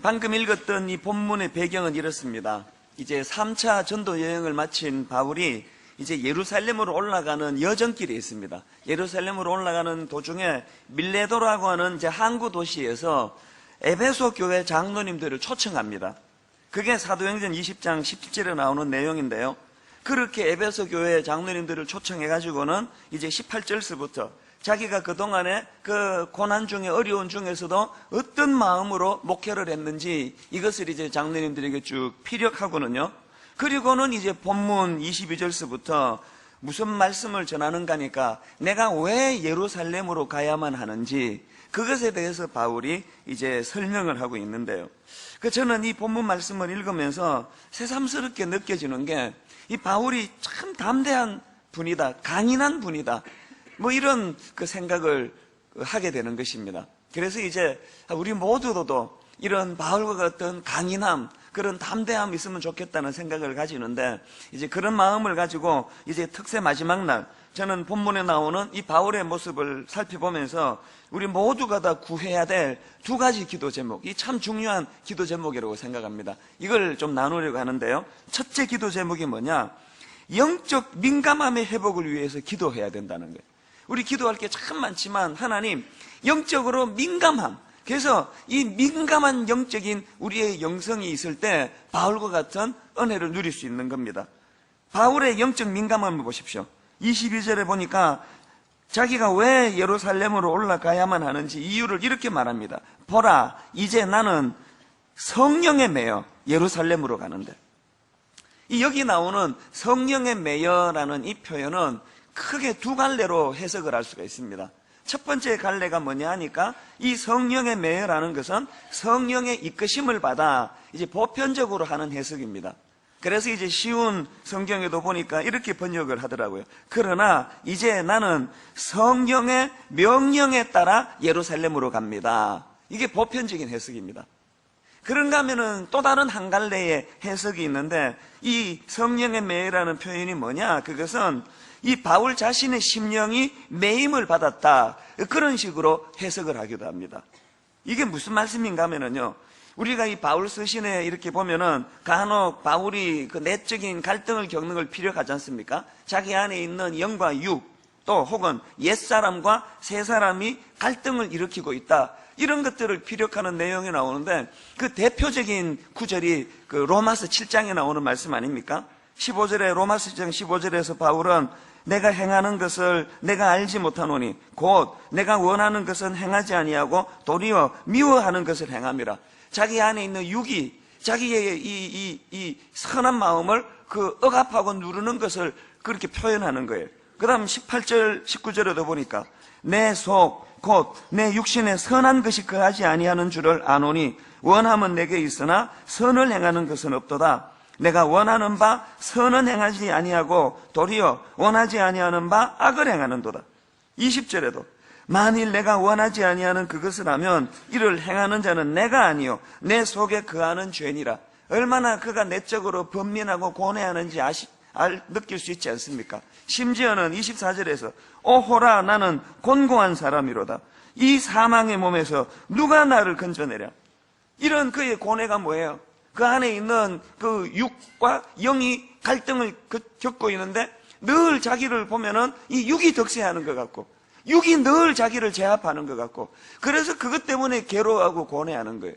방금 읽었던 이 본문의 배경은 이렇습니다. 이제 3차 전도 여행을 마친 바울이 이제 예루살렘으로 올라가는 여정길에 있습니다. 예루살렘으로 올라가는 도중에 밀레도라고 하는 이제 항구 도시에서 에베소 교회 장로님들을 초청합니다. 그게 사도행전 20장 17절에 나오는 내용인데요. 그렇게 에베소 교회 장로님들을 초청해가지고는 이제 18절서부터 자기가 그동안에 그 고난 중에 어려운 중에서도 어떤 마음으로 목회를 했는지 이것을 이제 장로님들에게 쭉 피력하고는요. 그리고는 이제 본문 22절서부터 무슨 말씀을 전하는가 하니까 내가 왜 예루살렘으로 가야만 하는지 그것에 대해서 바울이 이제 설명을 하고 있는데요. 저는 이 본문 말씀을 읽으면서 새삼스럽게 느껴지는 게 이 바울이 참 담대한 분이다, 강인한 분이다, 뭐 이런 그 생각을 하게 되는 것입니다. 그래서 이제 우리 모두도 이런 바울과 같은 강인함, 그런 담대함이 있으면 좋겠다는 생각을 가지는데 이제 그런 마음을 가지고 이제 특세 마지막 날 저는 본문에 나오는 이 바울의 모습을 살펴보면서 우리 모두가 다 구해야 될 두 가지 기도 제목, 이 참 중요한 기도 제목이라고 생각합니다. 이걸 좀 나누려고 하는데요. 첫째 기도 제목이 뭐냐? 영적 민감함의 회복을 위해서 기도해야 된다는 거예요. 우리 기도할 게 참 많지만 하나님, 영적으로 민감함, 그래서 이 민감한 영적인 우리의 영성이 있을 때 바울과 같은 은혜를 누릴 수 있는 겁니다. 바울의 영적 민감함을 보십시오. 22절에 보니까 자기가 왜 예루살렘으로 올라가야만 하는지 이유를 이렇게 말합니다. 보라, 이제 나는 성령에 매여 예루살렘으로 가는데, 이 여기 나오는 성령에 매여라는 이 표현은 크게 두 갈래로 해석을 할 수가 있습니다. 첫 번째 갈래가 뭐냐 하니까 이 성령에 매여라는 것은 성령의 이끄심을 받아 이제 보편적으로 하는 해석입니다. 그래서 이제 쉬운 성경에도 보니까 이렇게 번역을 하더라고요. 그러나 이제 나는 성령의 명령에 따라 예루살렘으로 갑니다. 이게 보편적인 해석입니다. 그런가 하면은 또 다른 한 갈래의 해석이 있는데 이 성령의 매라는 표현이 뭐냐? 그것은 이 바울 자신의 심령이 매임을 받았다, 그런 식으로 해석을 하기도 합니다. 이게 무슨 말씀인가 하면은요, 우리가 이 바울 서신에 이렇게 보면은 간혹 바울이 그 내적인 갈등을 겪는 걸 피력하지 않습니까? 자기 안에 있는 영과 육, 또 혹은 옛사람과 새사람이 갈등을 일으키고 있다, 이런 것들을 피력하는 내용이 나오는데 그 대표적인 구절이 그 로마서 7장에 나오는 말씀 아닙니까? 15절에 로마서 7장 15절에서 바울은 내가 행하는 것을 내가 알지 못하노니 곧 내가 원하는 것은 행하지 아니하고 도리어 미워하는 것을 행함이라. 자기 안에 있는 육이 자기의 이 선한 마음을 그 억압하고 누르는 것을 그렇게 표현하는 거예요. 그 다음 18절 19절에도 보니까 내 속 곧 내 육신에 선한 것이 거하지 아니하는 줄을 아노니 원함은 내게 있으나 선을 행하는 것은 없도다. 내가 원하는 바 선은 행하지 아니하고 도리어 원하지 아니하는 바 악을 행하는도다. 20절에도 만일 내가 원하지 아니하는 그것을 하면 이를 행하는 자는 내가 아니요 내 속에 거하는 죄니라. 얼마나 그가 내적으로 번민하고 고뇌하는지 느낄 수 있지 않습니까? 심지어는 24절에서 오호라 나는 곤고한 사람이로다. 이 사망의 몸에서 누가 나를 건져내랴. 이런 그의 고뇌가 뭐예요? 그 안에 있는 그 육과 영이 갈등을 겪고 있는데 늘 자기를 보면은 이 육이 득세하는 것 같고 육이 늘 자기를 제압하는 것 같고 그래서 그것 때문에 괴로워하고 고뇌하는 거예요.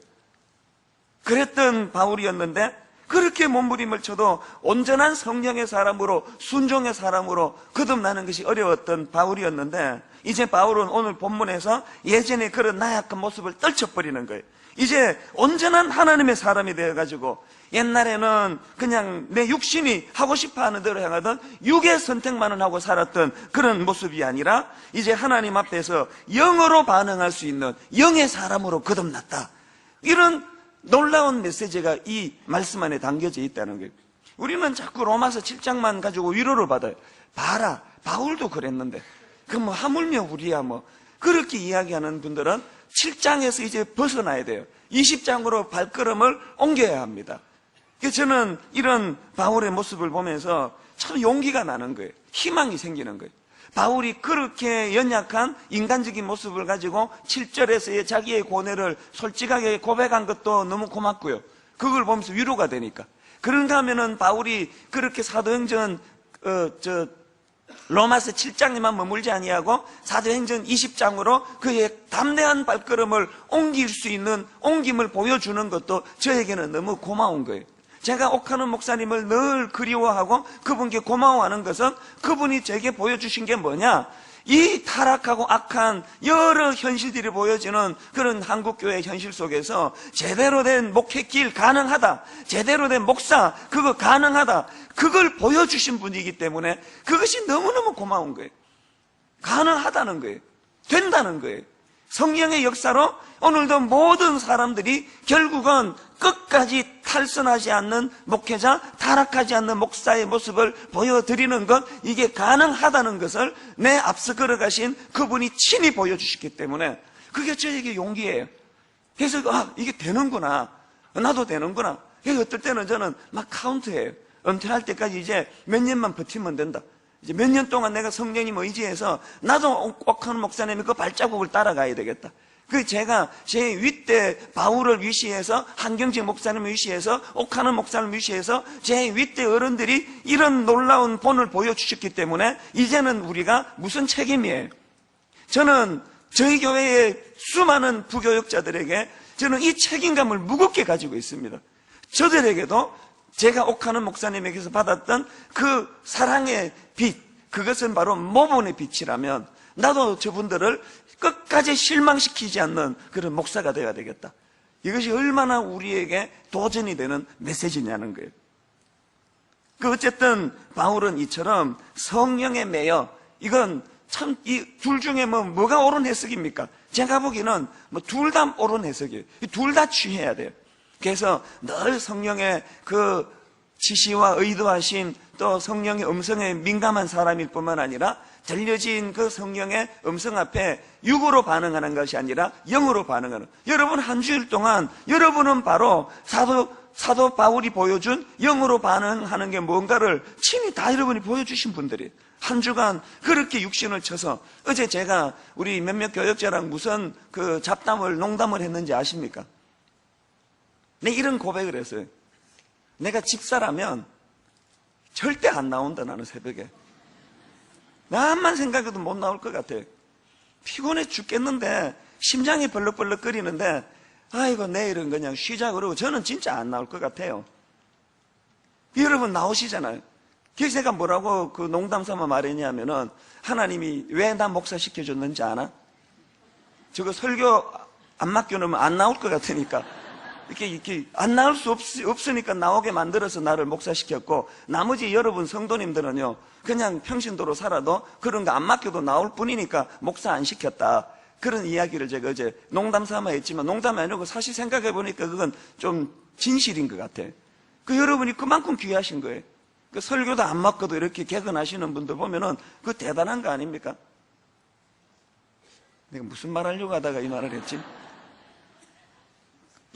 그랬던 바울이었는데 그렇게 몸부림을 쳐도 온전한 성령의 사람으로 순종의 사람으로 거듭나는 것이 어려웠던 바울이었는데 이제 바울은 오늘 본문에서 예전에 그런 나약한 모습을 떨쳐버리는 거예요. 이제 온전한 하나님의 사람이 되어가지고 옛날에는 그냥 내 육신이 하고 싶어하는 대로 행하던 육의 선택만은 하고 살았던 그런 모습이 아니라 이제 하나님 앞에서 영으로 반응할 수 있는 영의 사람으로 거듭났다. 이런 놀라운 메시지가 이 말씀 안에 담겨져 있다는 거예요. 우리는 자꾸 로마서 7장만 가지고 위로를 받아요. 봐라, 바울도 그랬는데 그 뭐 하물며 우리야 뭐 그렇게 이야기하는 분들은 7장에서 이제 벗어나야 돼요. 20장으로 발걸음을 옮겨야 합니다. 그래서 저는 이런 바울의 모습을 보면서 참 용기가 나는 거예요. 희망이 생기는 거예요. 바울이 그렇게 연약한 인간적인 모습을 가지고 7절에서의 자기의 고뇌를 솔직하게 고백한 것도 너무 고맙고요. 그걸 보면서 위로가 되니까. 그런가 하면은 바울이 그렇게 사도행전 로마서 7장에만 머물지 아니하고 사도행전 20장으로 그의 담대한 발걸음을 옮길 수 있는 옮김을 보여주는 것도 저에게는 너무 고마운 거예요. 제가 옥하는 목사님을 늘 그리워하고 그분께 고마워하는 것은 그분이 제게 보여주신 게 뭐냐? 이 타락하고 악한 여러 현실들이 보여지는 그런 한국교회 현실 속에서 제대로 된 목회길 가능하다, 제대로 된 목사 그거 가능하다, 그걸 보여주신 분이기 때문에 그것이 너무너무 고마운 거예요. 가능하다는 거예요. 된다는 거예요. 성령의 역사로 오늘도 모든 사람들이 결국은 끝까지 탈선하지 않는 목회자, 타락하지 않는 목사의 모습을 보여드리는 것, 이게 가능하다는 것을 내 앞서 걸어가신 그분이 친히 보여주셨기 때문에 그게 저에게 용기예요. 그래서 이게 되는구나, 나도 되는구나. 그래서 어떨 때는 저는 막 카운트해요. 은퇴할 때까지 이제 몇 년만 버티면 된다. 이제 몇 년 동안 내가 성령님 의지해서 나도 옥하는 목사님의 그 발자국을 따라가야 되겠다. 그 제가 제 윗대 바울을 위시해서, 한경직 목사님을 위시해서, 옥하는 목사님을 위시해서 제 윗대 어른들이 이런 놀라운 본을 보여주셨기 때문에 이제는 우리가 무슨 책임이에요? 저는 저희 교회의 수많은 부교역자들에게 저는 이 책임감을 무겁게 가지고 있습니다. 저들에게도 제가 옥하는 목사님에게서 받았던 그 사랑의 빛, 그것은 바로 모본의 빛이라면 나도 저분들을 끝까지 실망시키지 않는 그런 목사가 되어야 되겠다. 이것이 얼마나 우리에게 도전이 되는 메시지냐는 거예요. 어쨌든 바울은 이처럼 성령에 매여, 이건 참 이 둘 중에 뭐가 옳은 해석입니까? 제가 보기에는 둘 다 옳은 해석이에요. 둘 다 취해야 돼요. 그래서 늘 성령의 그 지시와 의도하신 또 성령의 음성에 민감한 사람일 뿐만 아니라 들려진 그 성령의 음성 앞에 육으로 반응하는 것이 아니라 영으로 반응하는, 여러분 한 주일 동안 여러분은 바로 사도 바울이 보여준 영으로 반응하는 게 뭔가를 친히 다 여러분이 보여주신 분들이에요. 한 주간 그렇게 육신을 쳐서, 어제 제가 우리 몇몇 교역자랑 무슨 그 농담을 했는지 아십니까? 내 이런 고백을 했어요. 내가 집사라면 절대 안 나온다, 나는 새벽에. 나만 생각해도 못 나올 것 같아. 피곤해 죽겠는데, 심장이 벌럭벌럭 거리는데, 아이고 내일은 그냥 쉬자 그러고 저는 진짜 안 나올 것 같아요. 여러분 나오시잖아요. 그래서 제가 뭐라고 그 농담 삼아 말했냐면은, 하나님이 왜 나 목사 시켜줬는지 아나? 저거 설교 안 맡겨놓으면 안 나올 것 같으니까 이렇게 안 나올 수 없으니까 나오게 만들어서 나를 목사시켰고, 나머지 여러분 성도님들은요 그냥 평신도로 살아도 그런 거 안 맡겨도 나올 뿐이니까 목사 안 시켰다, 그런 이야기를 제가 어제 농담 삼아 했지만, 농담이 아니고 사실 생각해 보니까 그건 좀 진실인 것 같아. 여러분이 그만큼 귀하신 거예요. 설교도 안 맡겨도 이렇게 개근하시는 분들 보면은 그거 대단한 거 아닙니까? 내가 무슨 말 하려고 하다가 이 말을 했지?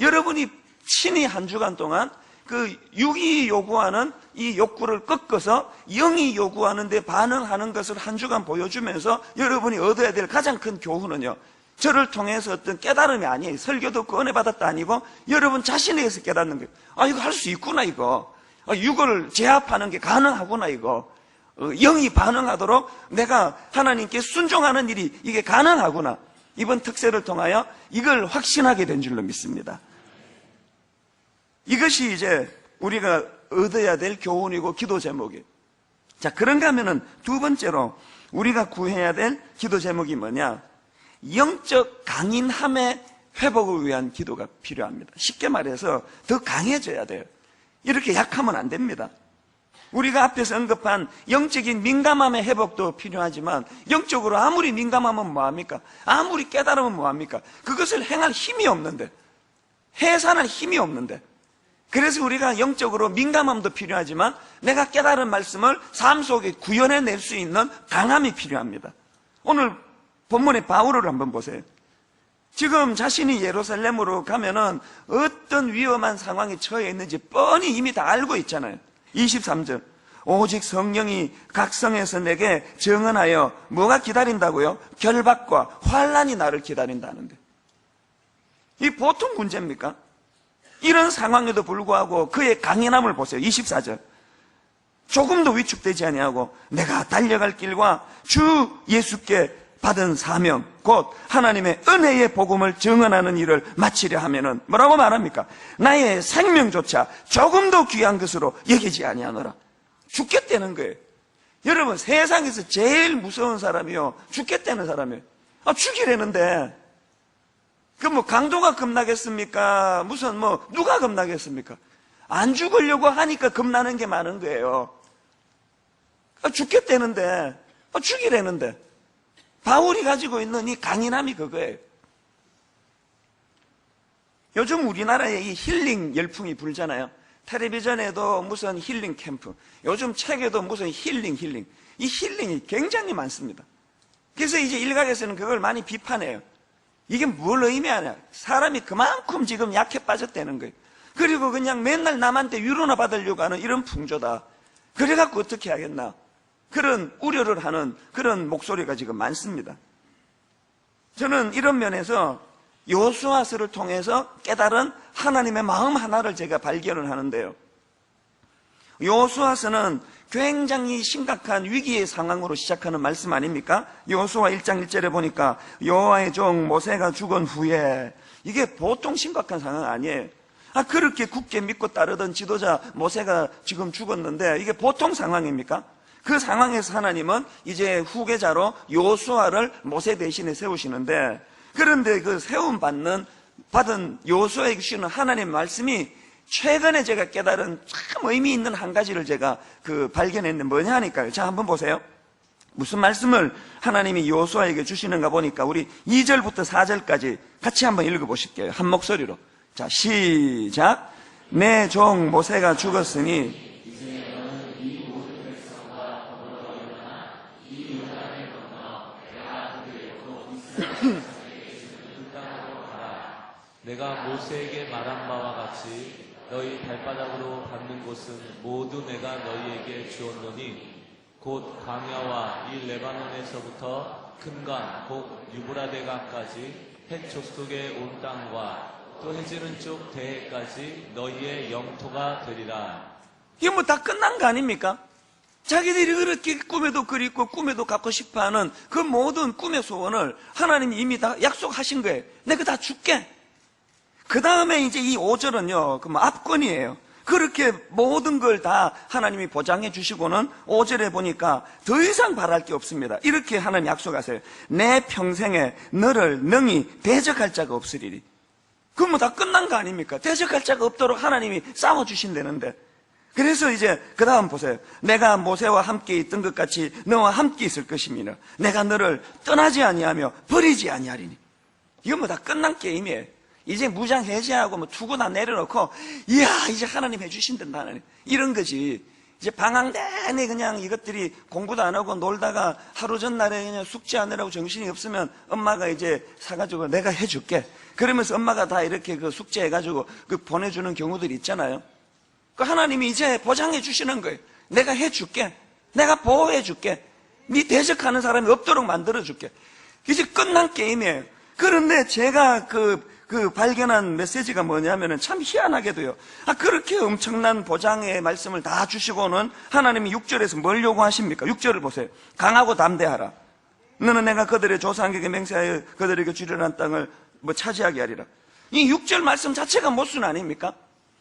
여러분이 친히 한 주간 동안 그 육이 요구하는 이 욕구를 꺾어서 영이 요구하는 데 반응하는 것을 한 주간 보여주면서 여러분이 얻어야 될 가장 큰 교훈은요, 저를 통해서 어떤 깨달음이 아니에요. 설교 듣고 은혜 받았다 아니고 여러분 자신에게서 깨닫는 거예요. 이거 할 수 있구나, 이거. 육을 제압하는 게 가능하구나, 이거. 영이 반응하도록 내가 하나님께 순종하는 일이 이게 가능하구나. 이번 특세를 통하여 이걸 확신하게 된 줄로 믿습니다. 이것이 이제 우리가 얻어야 될 교훈이고 기도 제목이에요. 자, 그런가 하면은 두 번째로 우리가 구해야 될 기도 제목이 뭐냐? 영적 강인함의 회복을 위한 기도가 필요합니다. 쉽게 말해서 더 강해져야 돼요. 이렇게 약하면 안 됩니다. 우리가 앞에서 언급한 영적인 민감함의 회복도 필요하지만, 영적으로 아무리 민감하면 뭐합니까? 아무리 깨달으면 뭐합니까? 그것을 행할 힘이 없는데, 해산할 힘이 없는데. 그래서 우리가 영적으로 민감함도 필요하지만 내가 깨달은 말씀을 삶 속에 구현해낼 수 있는 강함이 필요합니다. 오늘 본문의 바울을 한번 보세요. 지금 자신이 예루살렘으로 가면은 어떤 위험한 상황에 처해 있는지 뻔히 이미 다 알고 있잖아요. 23절. 오직 성령이 각성해서 내게 증언하여 뭐가 기다린다고요? 결박과 환난이 나를 기다린다는데, 이 보통 문제입니까? 이런 상황에도 불구하고 그의 강인함을 보세요. 24절. 조금도 위축되지 아니하고 내가 달려갈 길과 주 예수께 받은 사명 곧 하나님의 은혜의 복음을 증언하는 일을 마치려 하면은 뭐라고 말합니까? 나의 생명조차 조금도 귀한 것으로 여기지 아니하노라. 죽겠다는 거예요. 여러분, 세상에서 제일 무서운 사람이요, 죽겠다는 사람이에요. 죽이려는데 그 뭐 강도가 겁나겠습니까? 무슨 뭐 누가 겁나겠습니까? 안 죽으려고 하니까 겁나는 게 많은 거예요. 죽겠다는데, 죽이려는데. 바울이 가지고 있는 이 강인함이 그거예요. 요즘 우리나라에 이 힐링 열풍이 불잖아요. 텔레비전에도 무슨 힐링 캠프, 요즘 책에도 무슨 힐링. 이 힐링이 굉장히 많습니다. 그래서 이제 일각에서는 그걸 많이 비판해요. 이게 뭘 의미하냐? 사람이 그만큼 지금 약해 빠졌다는 거예요. 그리고 그냥 맨날 남한테 위로나 받으려고 하는 이런 풍조다. 그래갖고 어떻게 하겠나? 그런 우려를 하는 그런 목소리가 지금 많습니다. 저는 이런 면에서 여호수아서를 통해서 깨달은 하나님의 마음 하나를 제가 발견을 하는데요. 여호수아서는 굉장히 심각한 위기의 상황으로 시작하는 말씀 아닙니까? 여호수아 1장 1절에 보니까 여호와의 종 모세가 죽은 후에, 이게 보통 심각한 상황 아니에요. 그렇게 굳게 믿고 따르던 지도자 모세가 지금 죽었는데 이게 보통 상황입니까? 그 상황에서 하나님은 이제 후계자로 여호수아를 모세 대신에 세우시는데, 그런데 그 세움 받은 여호수아에게 주시는 하나님의 말씀이 최근에 제가 깨달은 참 의미 있는 한 가지를 제가 발견했는데 뭐냐 하니까요. 자, 한번 보세요. 무슨 말씀을 하나님이 여호수아에게 주시는가 보니까 우리 2절부터 4절까지 같이 한번 읽어보실게요. 한 목소리로. 자, 시작. 내 종 모세가 죽었으니 내가 모세에게 말한 바와 같이 너희 발바닥으로 밟는 곳은 모두 내가 너희에게 주었노니 곧 광야와 이 레바논에서부터 큰강 곧 유브라데강까지 헷 족속의 온 땅과 또 해지는 쪽 대해까지 너희의 영토가 되리라. 이게 뭐 다 끝난 거 아닙니까? 자기들이 그렇게 꿈에도 그리고 꿈에도 갖고 싶어하는 그 모든 꿈의 소원을 하나님이 이미 다 약속하신 거예요. 내가 다 줄게. 그 다음에 이제 이 5절은요, 그 압권이에요. 그렇게 모든 걸 다 하나님이 보장해 주시고는 5절에 보니까 더 이상 바랄 게 없습니다. 이렇게 하나님 약속하세요. 내 평생에 너를 능히 대적할 자가 없으리니. 그럼 뭐 다 끝난 거 아닙니까? 대적할 자가 없도록 하나님이 싸워주신다는데. 그래서 이제 그 다음 보세요. 내가 모세와 함께 있던 것 같이 너와 함께 있을 것이니라. 내가 너를 떠나지 아니하며 버리지 아니하리니. 이건 뭐 다 끝난 게임이에요. 이제 무장 해제하고 뭐 투구 다 내려놓고, 이야, 이제 하나님 해주신단다, 하나님. 이런 거지. 이제 방학 내내 그냥 이것들이 공부도 안 하고 놀다가 하루 전날에 그냥 숙제하느라고 정신이 없으면 엄마가 이제 사가지고 내가 해줄게. 그러면서 엄마가 다 이렇게 그 숙제해가지고 그 보내주는 경우들이 있잖아요. 그 하나님이 이제 보장해 주시는 거예요. 내가 해줄게. 내가 보호해 줄게. 네 대적하는 사람이 없도록 만들어 줄게. 이제 끝난 게임이에요. 그런데 제가 그 발견한 메시지가 뭐냐면은 참 희한하게도요. 그렇게 엄청난 보장의 말씀을 다 주시고는 하나님이 6절에서 뭘 요구하십니까? 6절을 보세요. 강하고 담대하라. 너는 내가 그들의 조상에게 맹세하여 그들에게 주려는 땅을 차지하게 하리라. 이 6절 말씀 자체가 모순 아닙니까?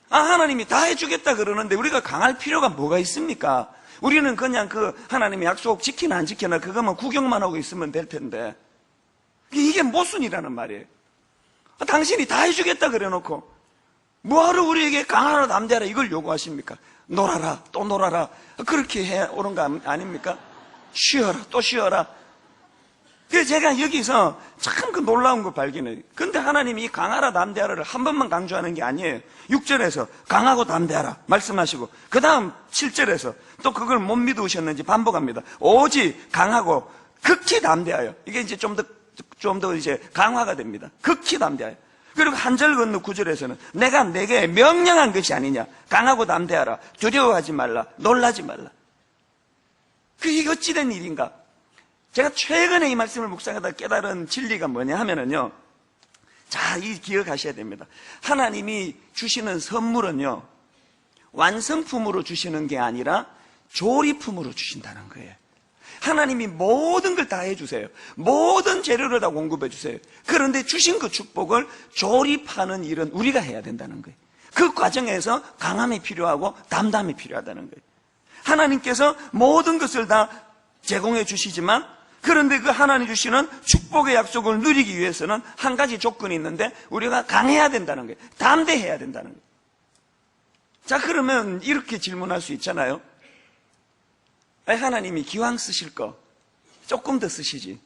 하나님이 다 해주겠다 그러는데 우리가 강할 필요가 뭐가 있습니까? 우리는 그냥 그 하나님의 약속 지키나 안 지키나 그것만 구경만 하고 있으면 될 텐데. 이게 모순이라는 말이에요. 당신이 다 해주겠다 그래놓고 뭐하러 우리에게 강하라 담대하라 이걸 요구하십니까? 놀아라 또 놀아라 그렇게 해 오는 거 아닙니까? 쉬어라 또 쉬어라. 그래서 제가 여기서 참 그 놀라운 거 발견해요. 근데 하나님이 이 강하라 담대하라를 한 번만 강조하는 게 아니에요. 6절에서 강하고 담대하라 말씀하시고 그 다음 7절에서 또 그걸 못 믿으셨는지 반복합니다. 오직 강하고 극히 담대하여. 이게 이제 좀 더 이제 강화가 됩니다. 극히 담대하여. 그리고 한 절 건너 9절에서는 내가 내게 명령한 것이 아니냐. 강하고 담대하라. 두려워하지 말라. 놀라지 말라. 그게 어찌된 일인가? 제가 최근에 이 말씀을 묵상하다 깨달은 진리가 뭐냐 하면은요, 자, 이 기억하셔야 됩니다. 하나님이 주시는 선물은요, 완성품으로 주시는 게 아니라 조리품으로 주신다는 거예요. 하나님이 모든 걸 다 해주세요. 모든 재료를 다 공급해 주세요. 그런데 주신 그 축복을 조립하는 일은 우리가 해야 된다는 거예요. 그 과정에서 강함이 필요하고 담담이 필요하다는 거예요. 하나님께서 모든 것을 다 제공해 주시지만, 그런데 그 하나님 주시는 축복의 약속을 누리기 위해서는 한 가지 조건이 있는데, 우리가 강해야 된다는 거예요. 담대해야 된다는 거예요. 자, 그러면 이렇게 질문할 수 있잖아요. 하나님이 기왕 쓰실 거 조금 더 쓰시지.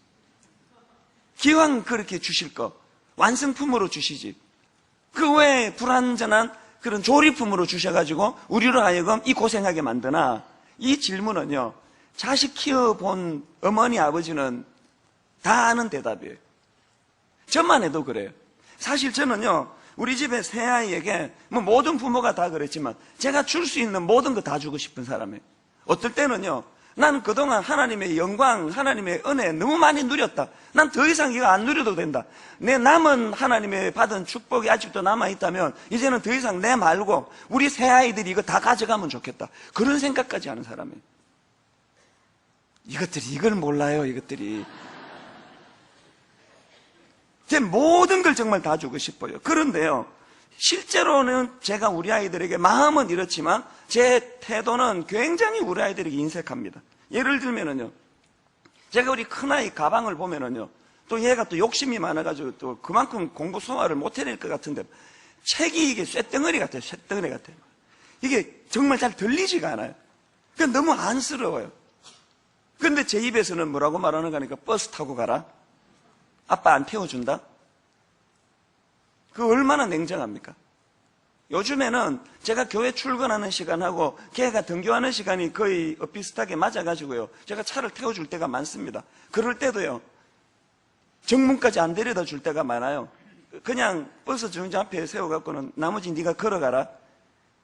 기왕 그렇게 주실 거 완성품으로 주시지. 그 외에 불완전한 그런 조리품으로 주셔가지고 우리로 하여금 이 고생하게 만드나? 이 질문은요, 자식 키워본 어머니 아버지는 다 아는 대답이에요. 저만 해도 그래요. 사실 저는요, 우리 집에 새 아이에게 뭐 모든 부모가 다 그랬지만 제가 줄 수 있는 모든 거 다 주고 싶은 사람이에요. 어떨 때는요, 나는 그동안 하나님의 영광, 하나님의 은혜 너무 많이 누렸다. 난 더 이상 이거 안 누려도 된다. 내 남은 하나님의 받은 축복이 아직도 남아있다면 이제는 더 이상 내 말고 우리 새 아이들이 이거 다 가져가면 좋겠다. 그런 생각까지 하는 사람이에요. 이것들이 이걸 몰라요, 이것들이. 제 모든 걸 정말 다 주고 싶어요. 그런데요, 실제로는 제가 우리 아이들에게 마음은 이렇지만 제 태도는 굉장히 우리 아이들에게 인색합니다. 예를 들면은요, 제가 우리 큰아이 가방을 보면은요, 또 얘가 또 욕심이 많아가지고 또 그만큼 공부 소화를 못 해낼 것 같은데, 책이 이게 쇳덩어리 같아요. 쇳덩어리 같아요. 이게 정말 잘 들리지가 않아요. 그러니까 너무 안쓰러워요. 그런데 제 입에서는 뭐라고 말하는 거니까, 버스 타고 가라? 아빠 안 태워준다? 그 얼마나 냉정합니까? 요즘에는 제가 교회 출근하는 시간하고 걔가 등교하는 시간이 거의 비슷하게 맞아가지고요, 제가 차를 태워줄 때가 많습니다. 그럴 때도요, 정문까지 안 데려다 줄 때가 많아요. 그냥 버스 정류장 앞에 세워갖고는 나머지 네가 걸어가라.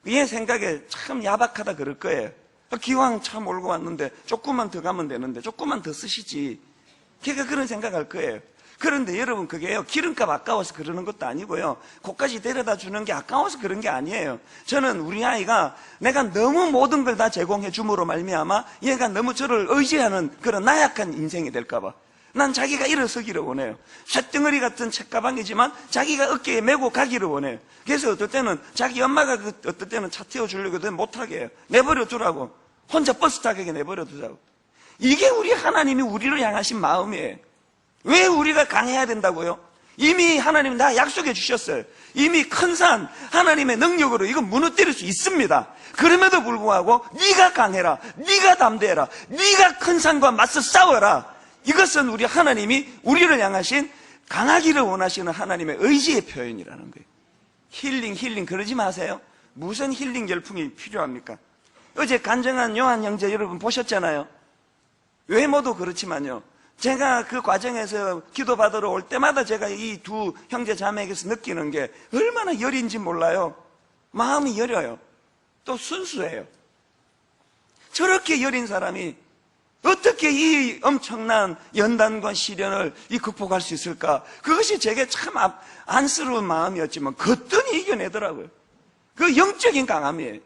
얘 생각에 참 야박하다 그럴 거예요. 기왕 차 몰고 왔는데 조금만 더 가면 되는데 조금만 더 쓰시지. 걔가 그런 생각할 거예요. 그런데 여러분, 그게요, 기름값 아까워서 그러는 것도 아니고요, 거기까지 데려다 주는 게 아까워서 그런 게 아니에요. 저는 우리 아이가 내가 너무 모든 걸 다 제공해 줌으로 말미암아 얘가 너무 저를 의지하는 그런 나약한 인생이 될까봐 난 자기가 일어서기를 원해요. 쇳덩어리 같은 책가방이지만 자기가 어깨에 메고 가기를 원해요. 그래서 어떨 때는 자기 엄마가 어떨 때는 차 태워주려고 해도 못하게 해요. 내버려 두라고. 혼자 버스 타게 내버려 두자고. 이게 우리 하나님이 우리를 향하신 마음이에요. 왜 우리가 강해야 된다고요? 이미 하나님 다 약속해 주셨어요. 이미 큰 산, 하나님의 능력으로 이거 무너뜨릴 수 있습니다. 그럼에도 불구하고 네가 강해라, 네가 담대해라, 네가 큰 산과 맞서 싸워라. 이것은 우리 하나님이 우리를 향하신 강하기를 원하시는 하나님의 의지의 표현이라는 거예요. 힐링 그러지 마세요. 무슨 힐링 열풍이 필요합니까? 어제 간증한 요한 형제 여러분 보셨잖아요. 외모도 그렇지만요, 제가 그 과정에서 기도받으러 올 때마다 제가 이 두 형제 자매에게서 느끼는 게 얼마나 여린지 몰라요. 마음이 여려요. 또 순수해요. 저렇게 여린 사람이 어떻게 이 엄청난 연단과 시련을 극복할 수 있을까? 그것이 제게 참 안쓰러운 마음이었지만 거뜬히 이겨내더라고요. 그 영적인 강함이에요.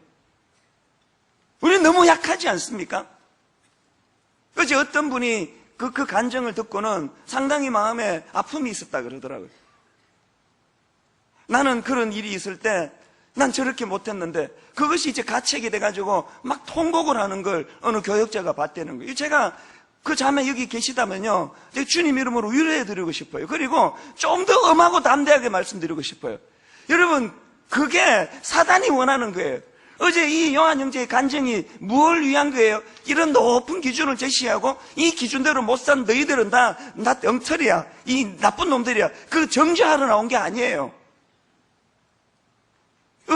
우리 너무 약하지 않습니까? 어제 어떤 분이 그 간증을 듣고는 상당히 마음에 아픔이 있었다 그러더라고요. 나는 그런 일이 있을 때 난 저렇게 못했는데 그것이 이제 가책이 돼가지고 막 통곡을 하는 걸 어느 교역자가 봤다는 거예요. 제가 그 자매 여기 계시다면요, 제가 주님 이름으로 위로해드리고 싶어요. 그리고 좀 더 엄하고 담대하게 말씀드리고 싶어요. 여러분, 그게 사단이 원하는 거예요. 어제 이 요한 형제의 간증이 뭘 위한 거예요? 이런 높은 기준을 제시하고 이 기준대로 못 산 너희들은 다 엉터리야, 이 나쁜 놈들이야, 그 정죄하러 나온 게 아니에요.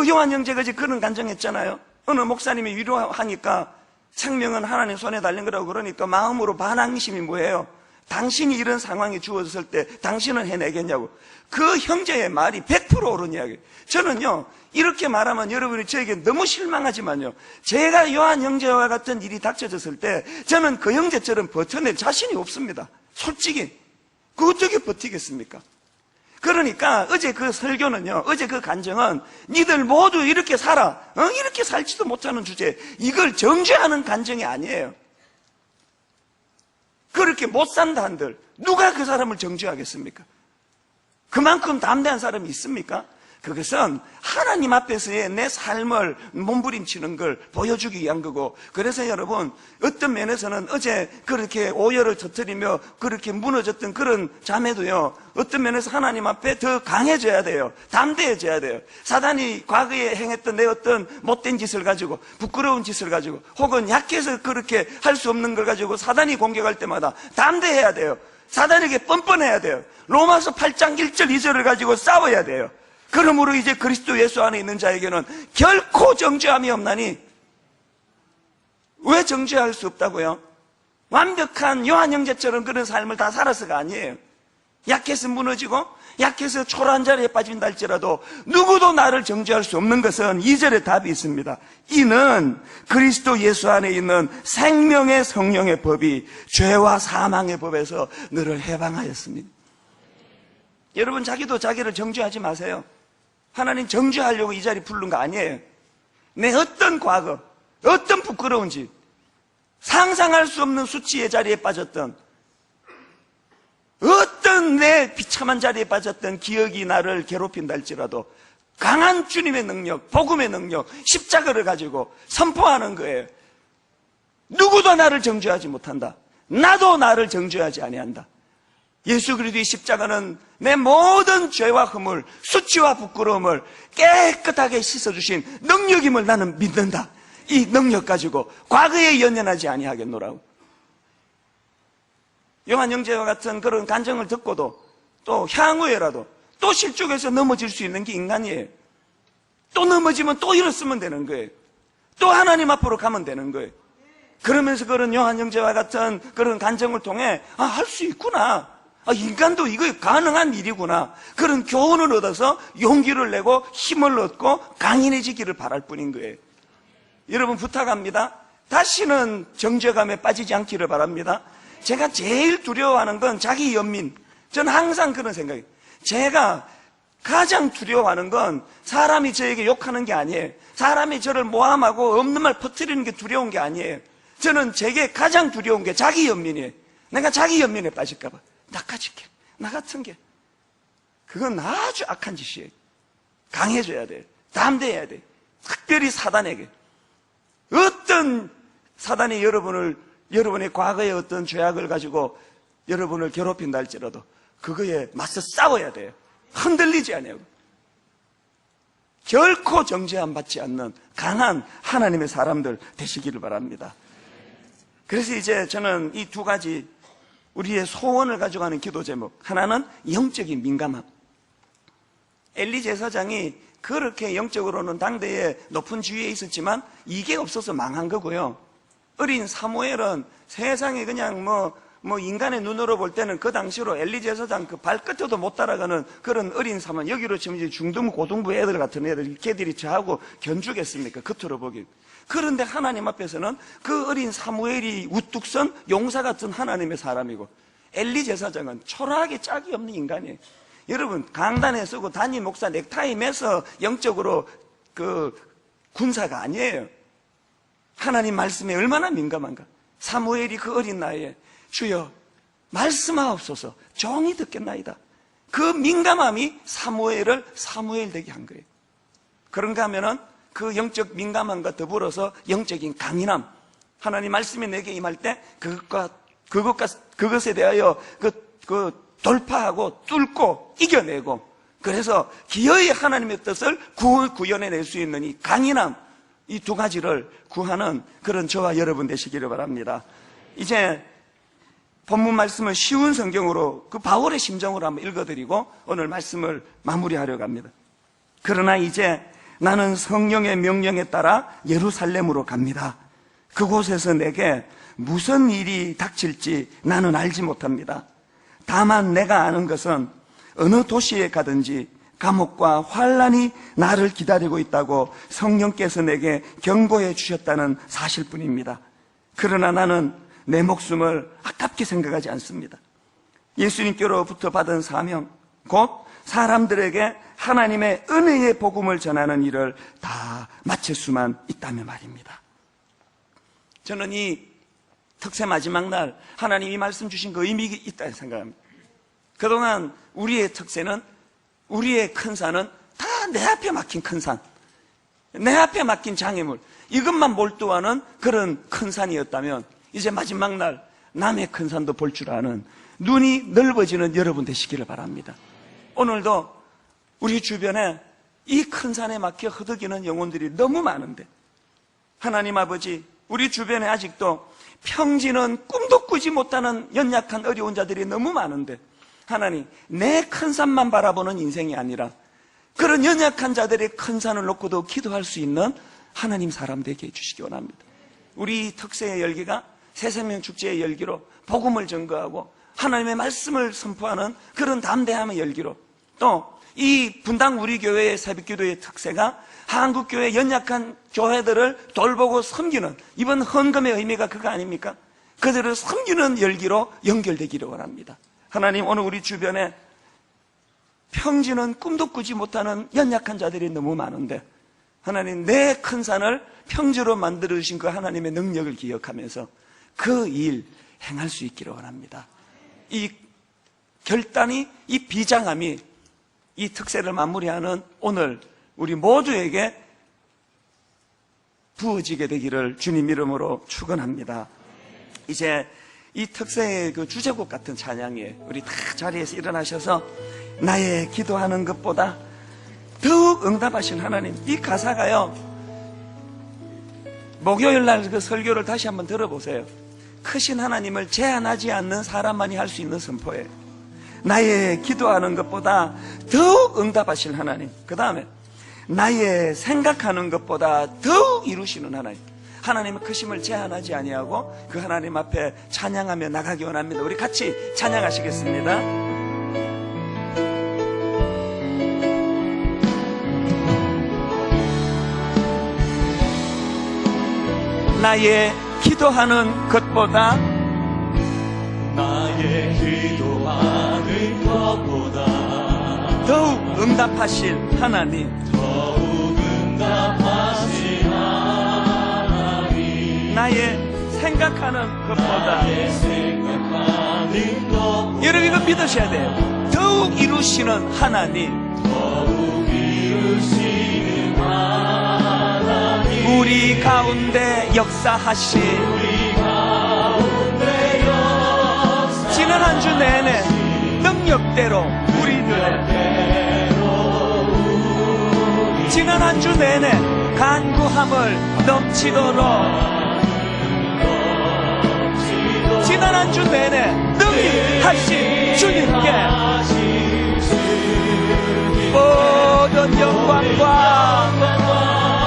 요한 형제가 이제 그런 간증했잖아요. 어느 목사님이 위로하니까 생명은 하나님 손에 달린 거라고 그러니까 마음으로 반항심이 뭐예요? 당신이 이런 상황에 주어졌을 때 당신은 해내겠냐고. 그 형제의 말이 100% 옳은 이야기예요. 저는요, 이렇게 말하면 여러분이 저에게 너무 실망하지만요, 제가 요한 형제와 같은 일이 닥쳐졌을 때 저는 그 형제처럼 버텨낼 자신이 없습니다. 솔직히. 그 어떻게 버티겠습니까? 그러니까 어제 그 설교는요, 어제 그 간증은 니들 모두 이렇게 살아, 이렇게 살지도 못하는 주제, 이걸 정죄하는 간증이 아니에요. 그렇게 못 산다 한들 누가 그 사람을 정죄하겠습니까? 그만큼 담대한 사람이 있습니까? 그것은 하나님 앞에서의 내 삶을 몸부림치는 걸 보여주기 위한 거고, 그래서 여러분, 어떤 면에서는 어제 그렇게 오열을 터뜨리며 그렇게 무너졌던 그런 자매도요, 어떤 면에서 하나님 앞에 더 강해져야 돼요. 담대해져야 돼요. 사단이 과거에 행했던 내 어떤 못된 짓을 가지고, 부끄러운 짓을 가지고, 혹은 약해서 그렇게 할 수 없는 걸 가지고 사단이 공격할 때마다 담대해야 돼요. 사단에게 뻔뻔해야 돼요. 로마서 8장 1절 2절을 가지고 싸워야 돼요. 그러므로 이제 그리스도 예수 안에 있는 자에게는 결코 정죄함이 없나니. 왜 정죄할 수 없다고요? 완벽한 요한 형제처럼 그런 삶을 다 살아서가 아니에요. 약해서 무너지고 약해서 초라한 자리에 빠진다 할지라도 누구도 나를 정죄할 수 없는 것은 2절에 답이 있습니다. 이는 그리스도 예수 안에 있는 생명의 성령의 법이 죄와 사망의 법에서 너를 해방하였습니다. 여러분, 자기도 자기를 정죄하지 마세요. 하나님 정죄하려고 이 자리 부른 거 아니에요. 내 어떤 과거, 어떤 부끄러운 짓, 상상할 수 없는 수치의 자리에 빠졌던, 어떤 내 비참한 자리에 빠졌던 기억이 나를 괴롭힌다 할지라도 강한 주님의 능력, 복음의 능력, 십자가를 가지고 선포하는 거예요. 누구도 나를 정죄하지 못한다. 나도 나를 정죄하지 아니한다. 예수 그리스도의 십자가는 내 모든 죄와 허물, 수치와 부끄러움을 깨끗하게 씻어주신 능력임을 나는 믿는다. 이 능력 가지고 과거에 연연하지 아니하겠노라고. 요한 형제와 같은 그런 간증을 듣고도 또 향후에라도 또 실족해서 넘어질 수 있는 게 인간이에요. 또 넘어지면 또 일어서면 되는 거예요. 또 하나님 앞으로 가면 되는 거예요. 그러면서 그런 요한 형제와 같은 그런 간증을 통해 할 수 있구나. 인간도 이거 가능한 일이구나. 그런 교훈을 얻어서 용기를 내고 힘을 얻고 강인해지기를 바랄 뿐인 거예요. 여러분, 부탁합니다. 다시는 정죄감에 빠지지 않기를 바랍니다. 제가 제일 두려워하는 건 자기 연민. 저는 항상 그런 생각이에요. 제가 가장 두려워하는 건 사람이 저에게 욕하는 게 아니에요. 사람이 저를 모함하고 없는 말 퍼뜨리는 게 두려운 게 아니에요. 저는 제게 가장 두려운 게 자기 연민이에요. 내가 자기 연민에 빠질까 봐. 나까짓게, 나 같은 게. 그건 아주 악한 짓이에요. 강해져야 돼요. 담대해야 돼요. 특별히 사단에게. 어떤 사단이 여러분의 과거의 어떤 죄악을 가지고 여러분을 괴롭힌다 할지라도 그거에 맞서 싸워야 돼요. 흔들리지 않아요. 결코 정죄함 받지 않는 강한 하나님의 사람들 되시기를 바랍니다. 그래서 이제 저는 이 두 가지 우리의 소원을 가져가는 기도 제목, 하나는 영적인 민감함. 엘리 제사장이 그렇게 영적으로는 당대에 높은 지위에 있었지만 이게 없어서 망한 거고요. 어린 사무엘은 세상에 그냥 인간의 눈으로 볼 때는 그 당시로 엘리 제사장 그 발끝에도 못 따라가는 그런 어린 사무엘, 여기로 지금 이제 중등부 고등부 애들 같은 애들, 걔들이 저하고 견주겠습니까? 겉으로 보긴. 그런데 하나님 앞에서는 그 어린 사무엘이 우뚝 선 용사 같은 하나님의 사람이고, 엘리 제사장은 초라하게 짝이 없는 인간이에요. 여러분, 강단에 서고 담임 목사 넥타이 매서 영적으로 그 군사가 아니에요. 하나님 말씀에 얼마나 민감한가. 사무엘이 그 어린 나이에 주여 말씀하옵소서 종이 듣겠나이다. 그 민감함이 사무엘을 사무엘 되게 한 거예요. 그런가 하면은 그 영적 민감함과 더불어서 영적인 강인함, 하나님 말씀이 내게 임할 때 그것에 대하여 돌파하고 뚫고 이겨내고, 그래서 기어이 하나님의 뜻을 구현해낼 수 있는 이 강인함, 이 두 가지를 구하는 그런 저와 여러분 되시기를 바랍니다. 이제 본문 말씀을 쉬운 성경으로 그 바울의 심정으로 한번 읽어드리고 오늘 말씀을 마무리하려고 합니다. 그러나 이제 나는 성령의 명령에 따라 예루살렘으로 갑니다. 그곳에서 내게 무슨 일이 닥칠지 나는 알지 못합니다. 다만 내가 아는 것은 어느 도시에 가든지 감옥과 환란이 나를 기다리고 있다고 성령께서 내게 경고해 주셨다는 사실뿐입니다. 그러나 나는 내 목숨을 아깝게 생각하지 않습니다. 예수님께로부터 받은 사명, 곧 사람들에게 하나님의 은혜의 복음을 전하는 일을 다 마칠 수만 있다면 말입니다. 저는 이 특세 마지막 날 하나님이 말씀 주신 그 의미가 있다고 생각합니다. 그동안 우리의 특세는, 우리의 큰 산은 다 내 앞에 막힌 큰 산, 내 앞에 막힌 장애물, 이것만 몰두하는 그런 큰 산이었다면 이제 마지막 날 남의 큰 산도 볼 줄 아는 눈이 넓어지는 여러분 되시기를 바랍니다. 오늘도 우리 주변에 이 큰 산에 막혀 허덕이는 영혼들이 너무 많은데, 하나님 아버지, 우리 주변에 아직도 평지는 꿈도 꾸지 못하는 연약한 어려운 자들이 너무 많은데, 하나님, 내 큰 산만 바라보는 인생이 아니라 그런 연약한 자들의 큰 산을 놓고도 기도할 수 있는 하나님 사람 되게 해주시기 원합니다. 우리 특세의 열기가 새생명 축제의 열기로 복음을 증거하고 하나님의 말씀을 선포하는 그런 담대함의 열기로, 또 이 분당 우리 교회의 새벽기도의 특세가 한국교회 연약한 교회들을 돌보고 섬기는, 이번 헌금의 의미가 그거 아닙니까? 그들을 섬기는 열기로 연결되기를 원합니다. 하나님, 오늘 우리 주변에 평지는 꿈도 꾸지 못하는 연약한 자들이 너무 많은데, 하나님, 내 큰 산을 평지로 만들어주신 그 하나님의 능력을 기억하면서 그 일 행할 수 있기를 원합니다. 이 결단이, 이 비장함이 이 특세를 마무리하는 오늘 우리 모두에게 부어지게 되기를 주님 이름으로 축원합니다. 이제 이 특세의 그 주제곡 같은 찬양에 우리 다 자리에서 일어나셔서 나의 기도하는 것보다 더욱 응답하신 하나님, 이 가사가요, 목요일 날 그 설교를 다시 한번 들어보세요. 크신 하나님을 제한하지 않는 사람만이 할 수 있는 선포예요. 나의 기도하는 것보다 더욱 응답하신 하나님, 그 다음에 나의 생각하는 것보다 더욱 이루시는 하나님, 하나님의 크심을 제한하지 아니하고 그 하나님 앞에 찬양하며 나가기 원합니다. 우리 같이 찬양하시겠습니다. 나의 기도하는 것보다, 나의 기도하는 것보다 더욱 응답하실 하나님, 더욱 응답하신 하나님, 나의 생각하는 것보다, 나의 생각하는 것보다 여러분 이거 믿으셔야 돼요. 더욱 이루시는 하나님, 더욱 이루시는 하나님, 우리 가운데 역사하신, 우리 가운데 역사 지난 한 주 내내 능력대로 우리들의, 지난 한 주 내내 간구함을 넘치도록, 지난 한 주 내내 능히 하신 주님께 모든 영광과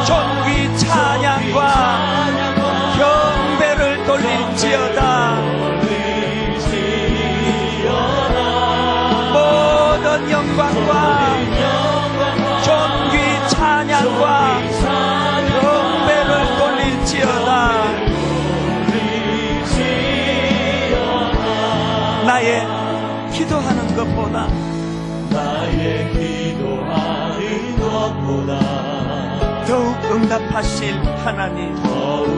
존귀 찬양과 경배를 돌릴지어다. 모든 영광과 존귀 찬양과 경배를 돌릴지어다. 나의 기도하는 것보다, 나의 기도하는 것보다 더욱 응답하실 하나님, 더욱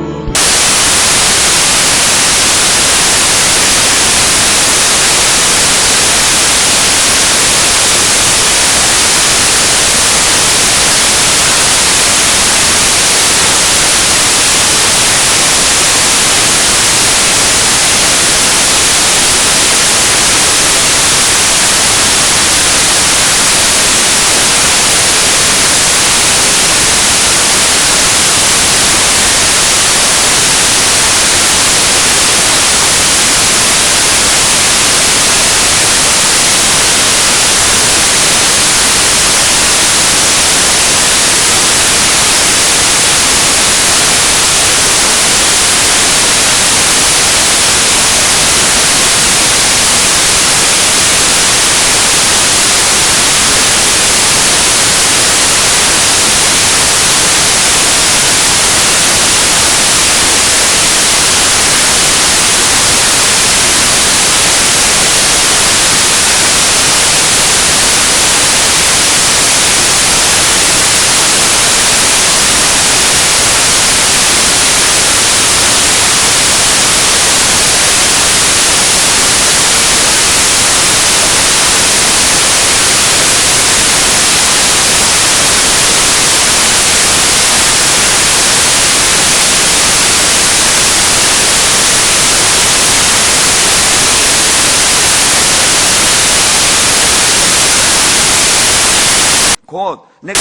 곧 내가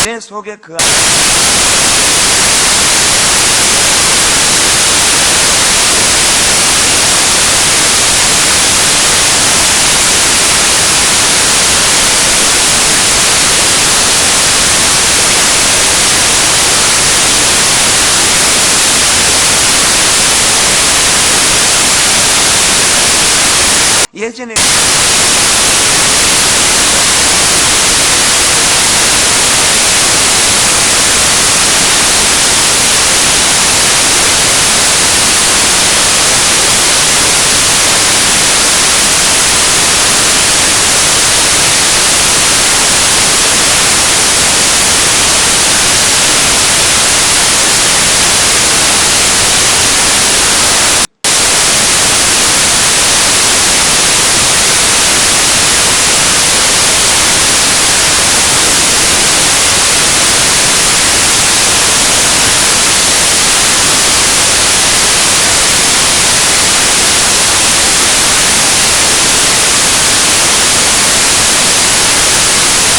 내 속에 그 예전에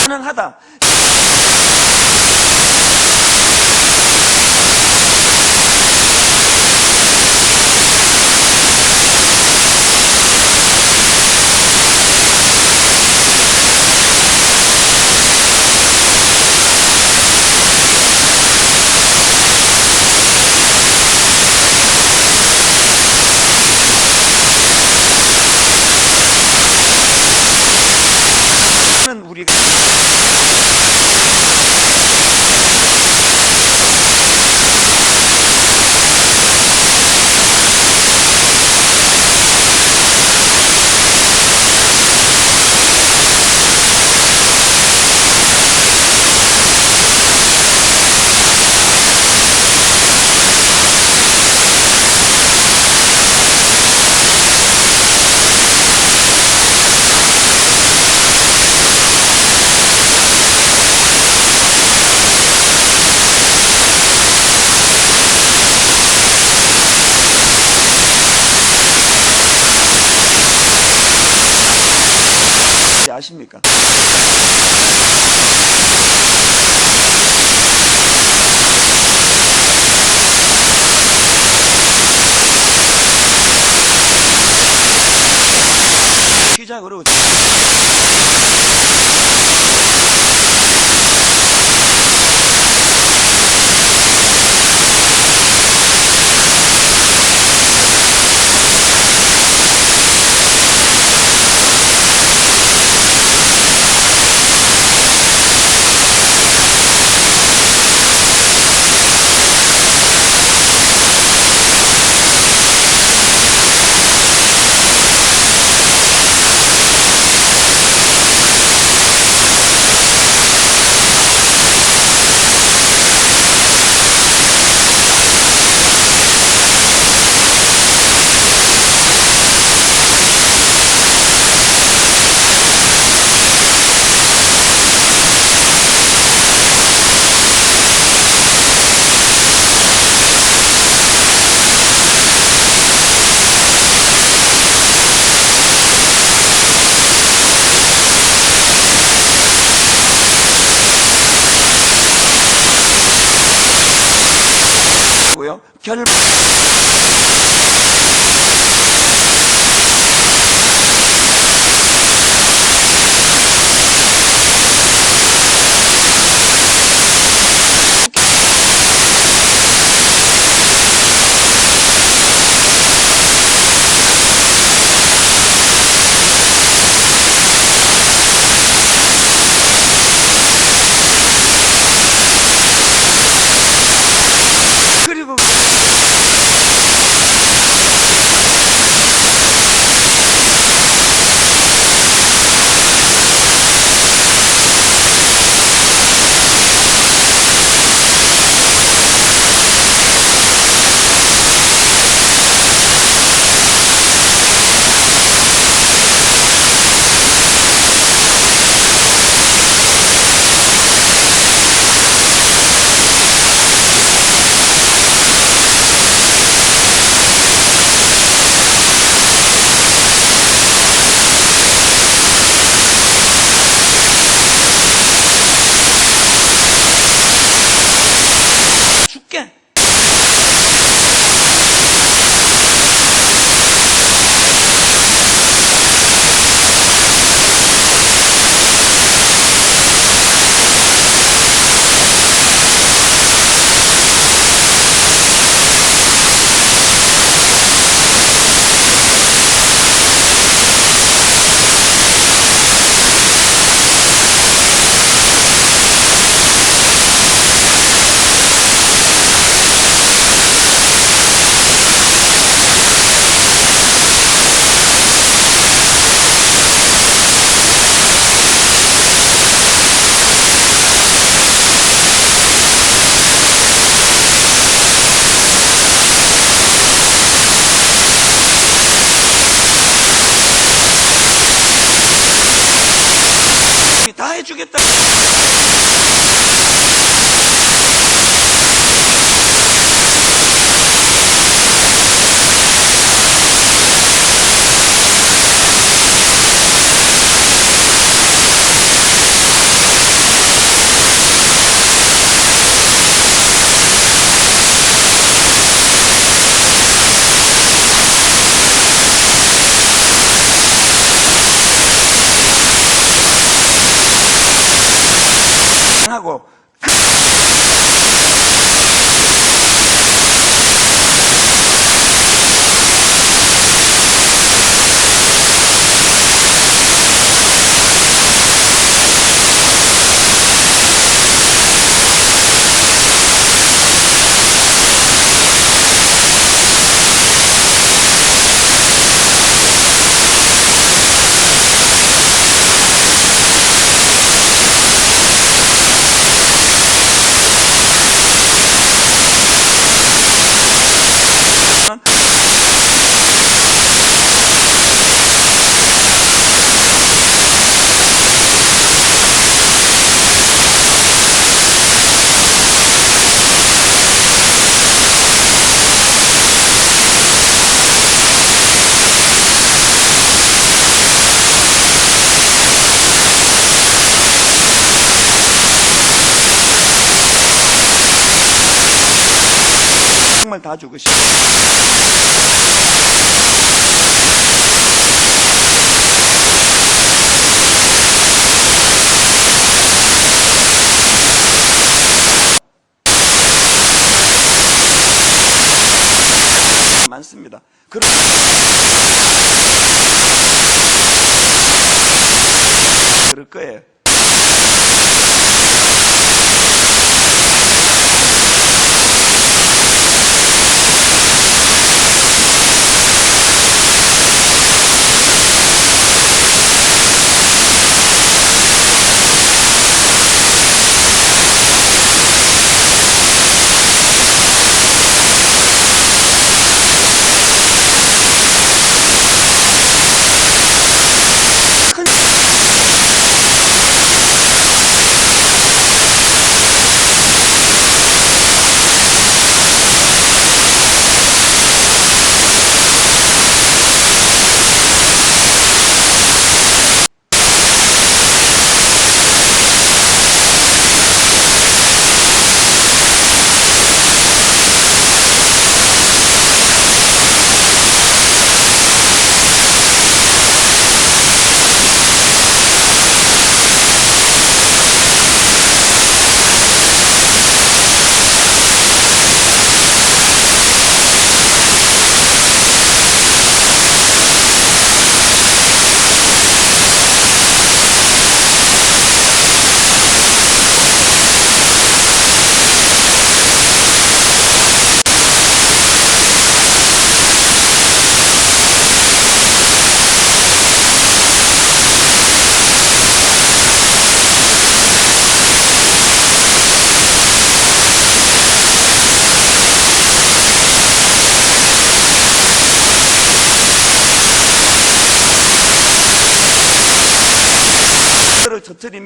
가능하다. 우리가 아십니까? 시작으로 고요. 결 그리고 하고 정말 다 죽으시고 많습니다. 그럴 거예요. 를 터뜨리면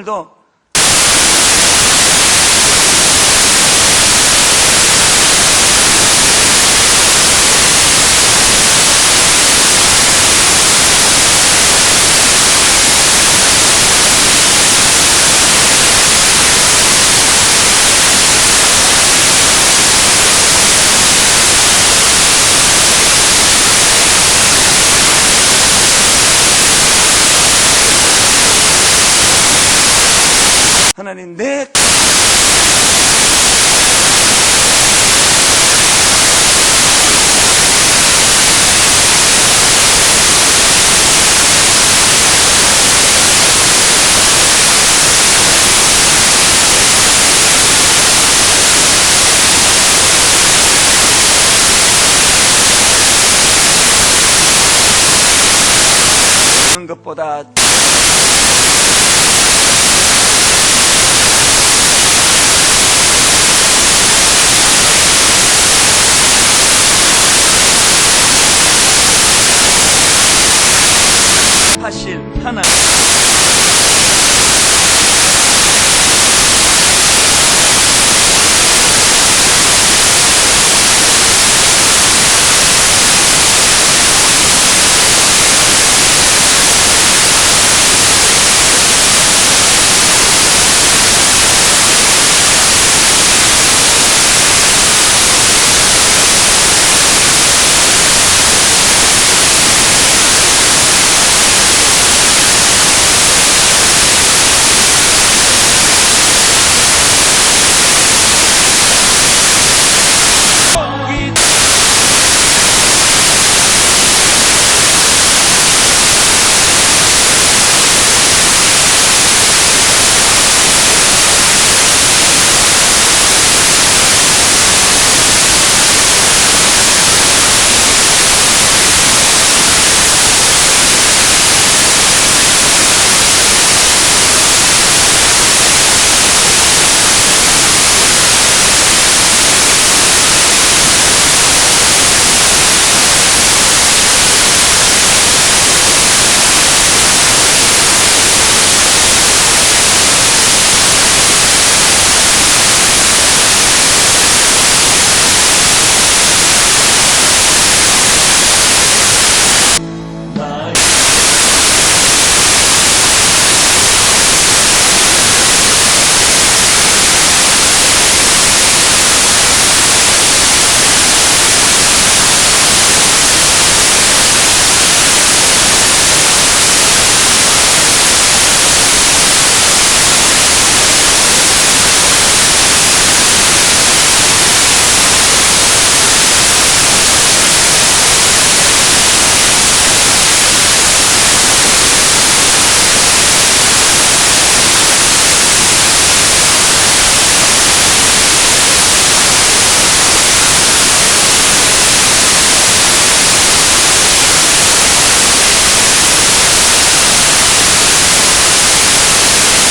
오늘도 하나님 내 그런 것보다 사실 하나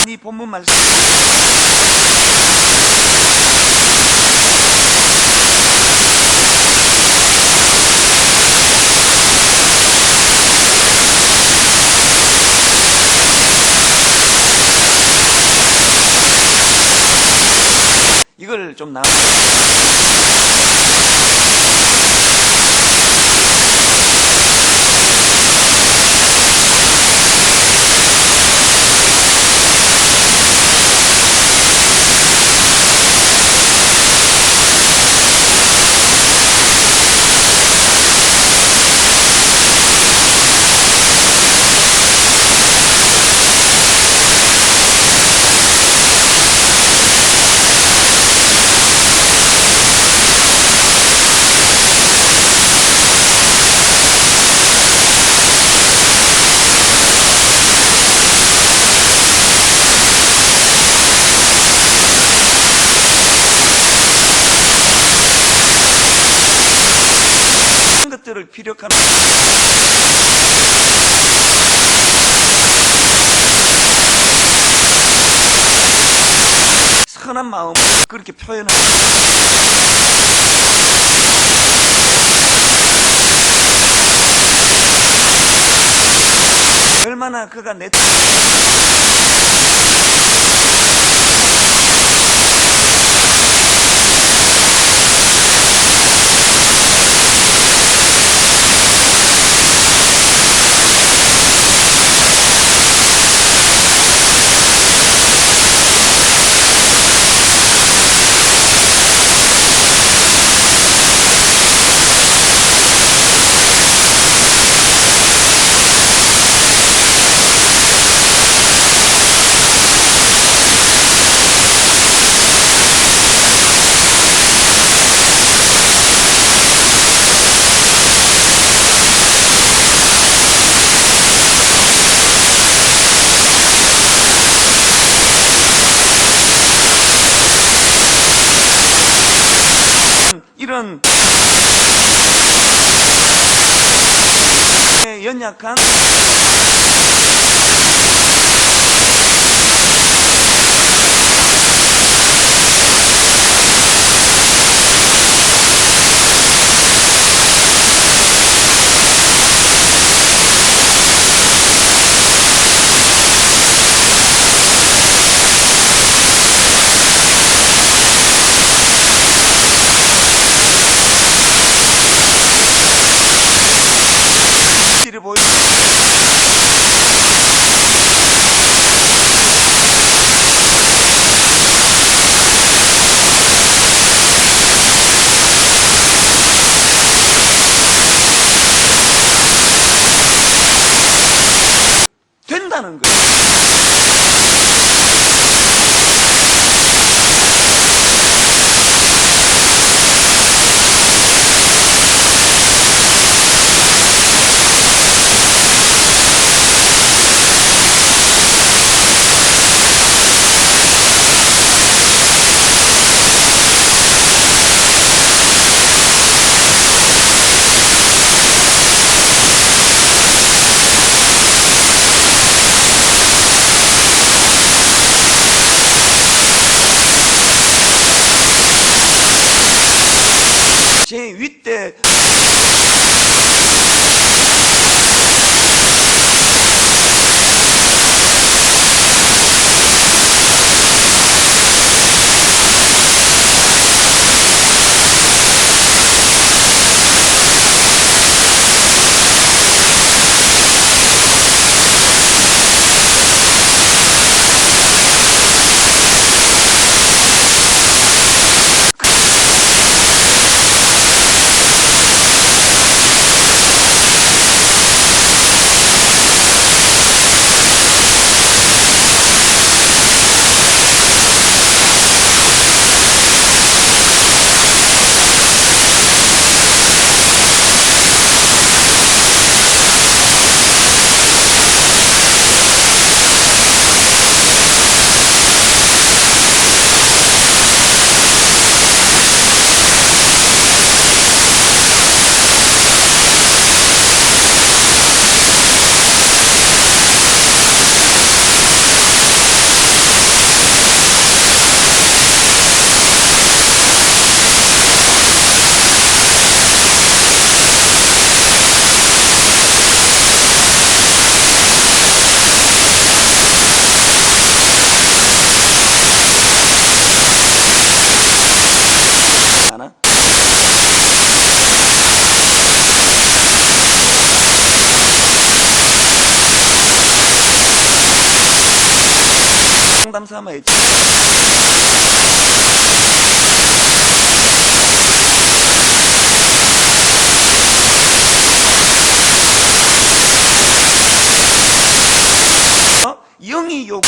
이 본문 말씀 이걸 좀 나눠 것들을 피력하는 선한 마음을 그렇게 표현하는 얼마나 그가 내 이런 연약한 실을 보여. 된다는 거예요. 제 윗대 하나? 상담 삼아야지. 영이 요구.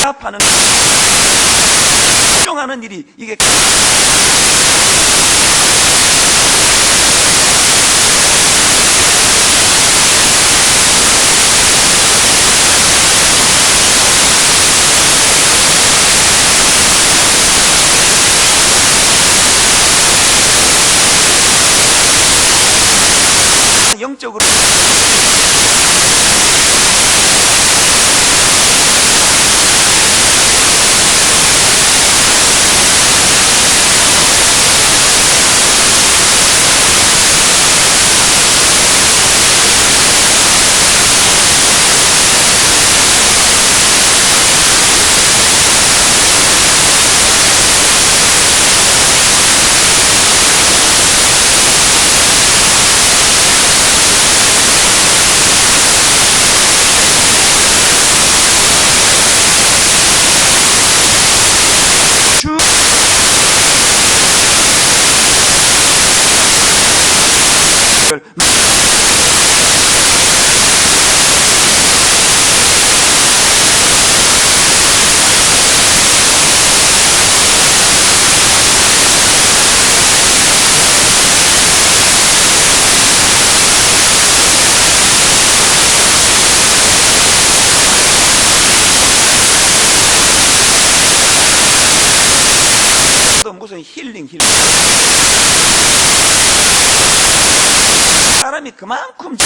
합하는 수용하는 일이 이게 영적으로 이곳은 힐링. 사람이 그만큼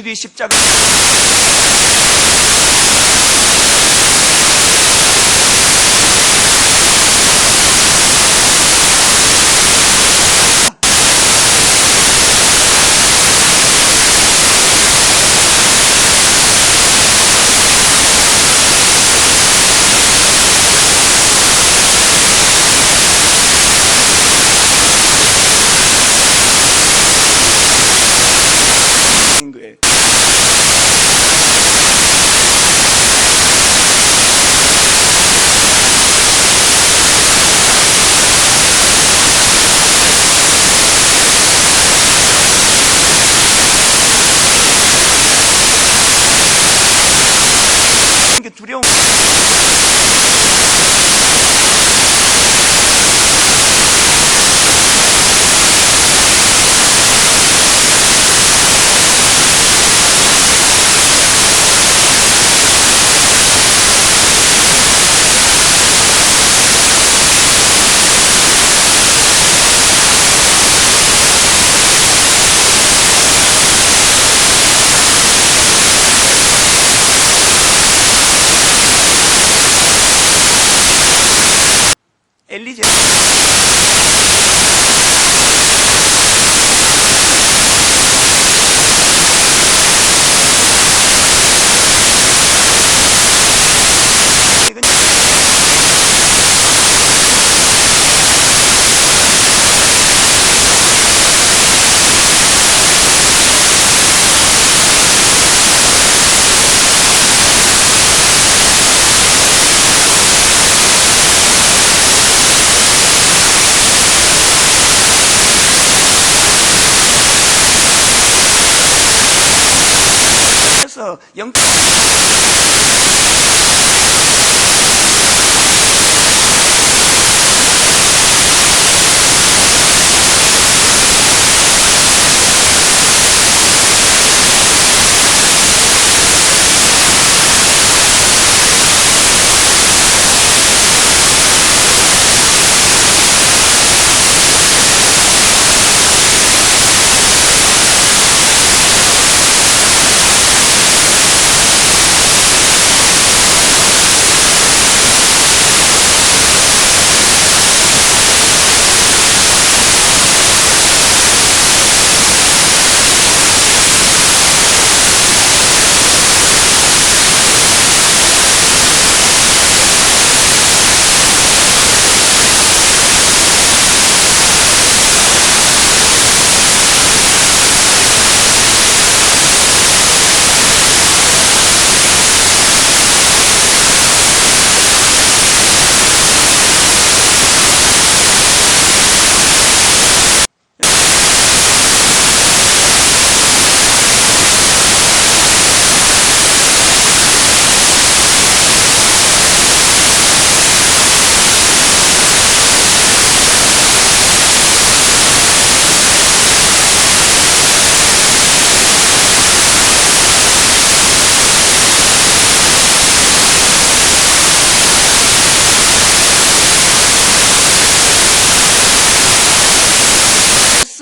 뒤 십자가 인 거예요. 이게 두려운 엘리제 그래서 영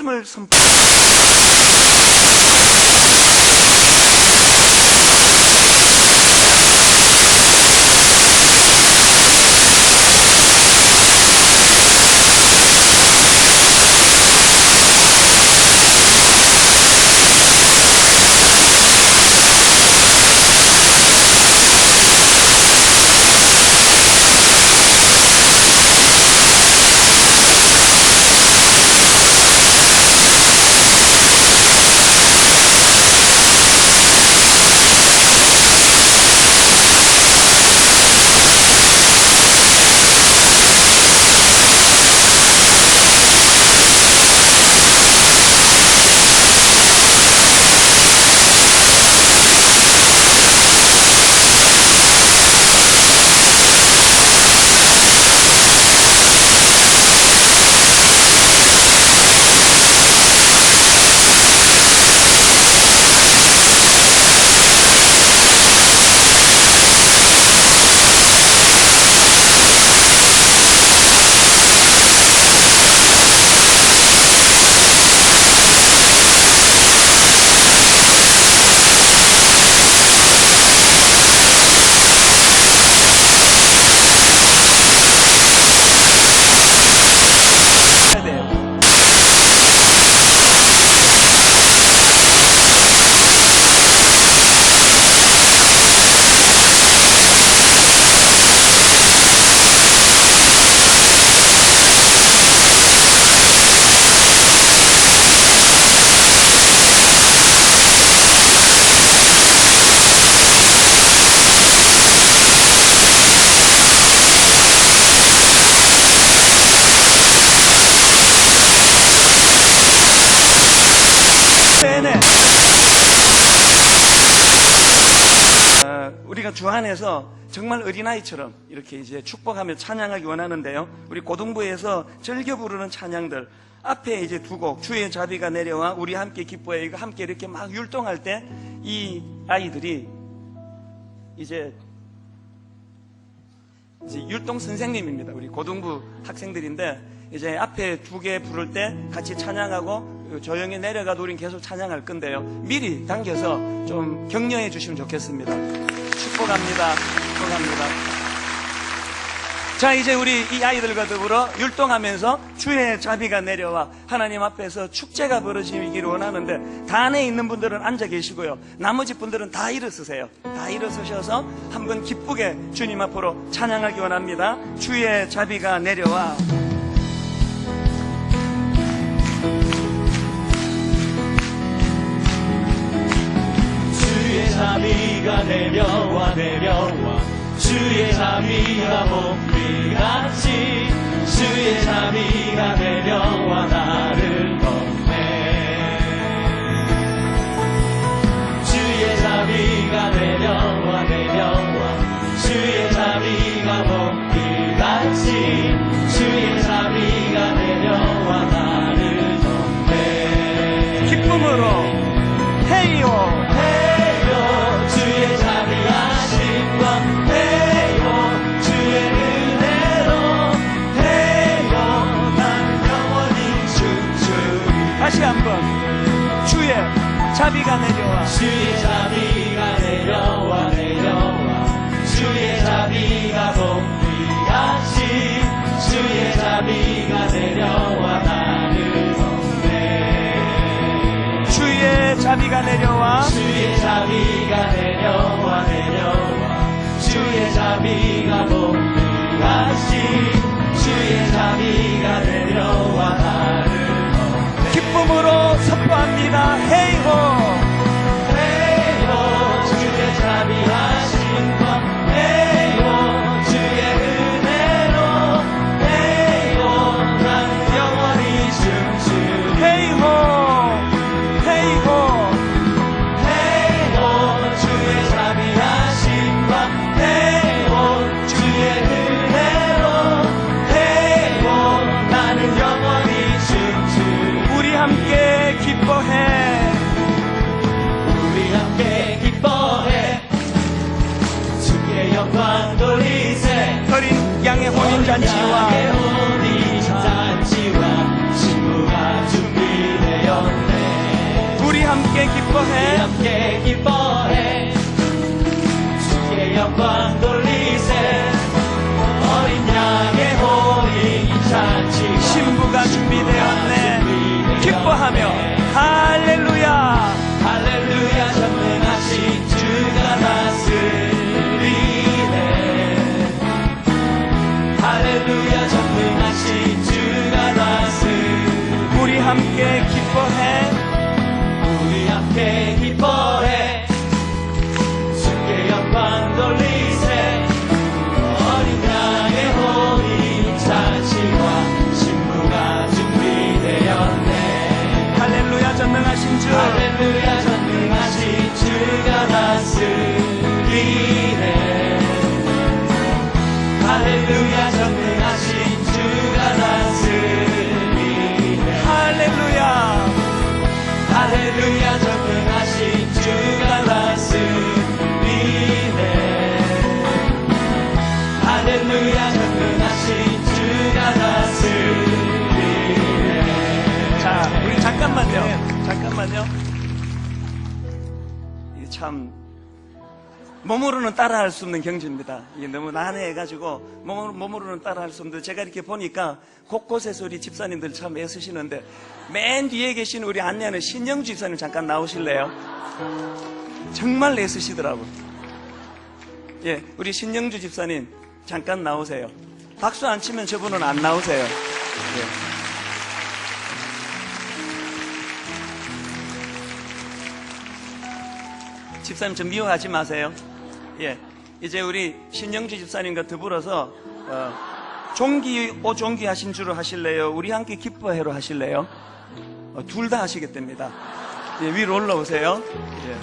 말씀을 선포 우리가 주 안에서 정말 어린아이처럼 이렇게 이제 축복하며 찬양하기 원하는데요. 우리 고등부에서 즐겨 부르는 찬양들 앞에 이제 두 곡, 주의 자비가 내려와 우리 함께 기뻐해, 이거 함께 이렇게 막 율동할 때 이 아이들이 이제 율동 선생님입니다. 우리 고등부 학생들인데 이제 앞에 두 개 부를 때 같이 찬양하고 조용히 내려가도 우린 계속 찬양할 건데요. 미리 당겨서 좀 격려해 주시면 좋겠습니다. 축복합니다. 축복합니다. 자, 이제 우리 이 아이들과 더불어 율동하면서 주의 자비가 내려와 하나님 앞에서 축제가 벌어지기를 원하는데, 단에 있는 분들은 앉아 계시고요, 나머지 분들은 다 일어서세요. 다 일어서셔서 한번 기쁘게 주님 앞으로 찬양하기 원합니다. 주의 자비가 내려와. 주의 자비가 내려와 내려와 주의 자비가 봄비같이 주의 자비가 내려와 나를 덮네. 주의 자비가 내려와 내려와 주의 자비가 봄비같이 주의 자비가 내려와 나를 덮네. 기쁨으로 헤이요 헤이요 주의 자비하심과 다시 한번 주의 자비가 내려와 주의 자비가 내려와 내려와 주의 자비가 봄비같이 주의 자비가 내려와 나를 덮네. 주의 자비가 내려와 주의 자비가 내려와 내려와 주의 자비가 봄비같이 주의 자비가 내려와 나를 기쁨으로 선포합니다. 헤이호 헤이호 주의 자비하심과 헤이호 주의 은혜로 헤이호 나는 영원히 춤추리. 헤이호 헤이호 헤이호 주의 자비하심과 헤이호 주의 은혜로 헤이호 나는 영원히 춤추리. 우리 함께 기뻐해 우리 함께 기뻐해 주께 영광 돌리세. 어린 양의 혼인잔치와 혼인잔치와 신부가 준비되었네. 우리 함께 우리 기뻐해 함께 기뻐해 주께 영광 돌리세. 어린 양의 혼인잔치 신부가 준비되었네. 기뻐하며 할렐루야 할렐루야 전능하신 주가 다스리네. 할렐루야 전능하신 주가 다스리네. 우리 함께 기뻐해 우리 함께 기뻐해 주께 영광 돌리세. 어린 양의 혼인잔치와 신부가 준비되었네. 할렐루야 전능하신 주 할렐루야 전능하신 주가 다스리네. 할렐루야 전능하신 주가 다스리네. 할렐루야 할렐루야 전능하신 주가 다스리네. 할렐루야 전능하신 주가 다스리네. 자, 우리 잠깐만요. 이게 참 몸으로는 따라할 수 없는 경주입니다. 이게 너무 난해해가지고 몸으로는 따라할 수 없는데, 제가 이렇게 보니까 곳곳에서 우리 집사님들 참 애쓰시는데, 맨 뒤에 계신 우리 안내하는 신영주 집사님 잠깐 나오실래요? 정말 애쓰시더라고. 예, 우리 신영주 집사님 잠깐 나오세요. 박수 안 치면 저분은 안 나오세요. 예. 집사님 좀 미워하지 마세요. 예, 이제 우리 신영주 집사님과 더불어서 종기 하신 주로 하실래요? 우리 함께 기뻐해로 하실래요? 둘 다 하시겠답니다. 예, 위로 올라오세요. 예.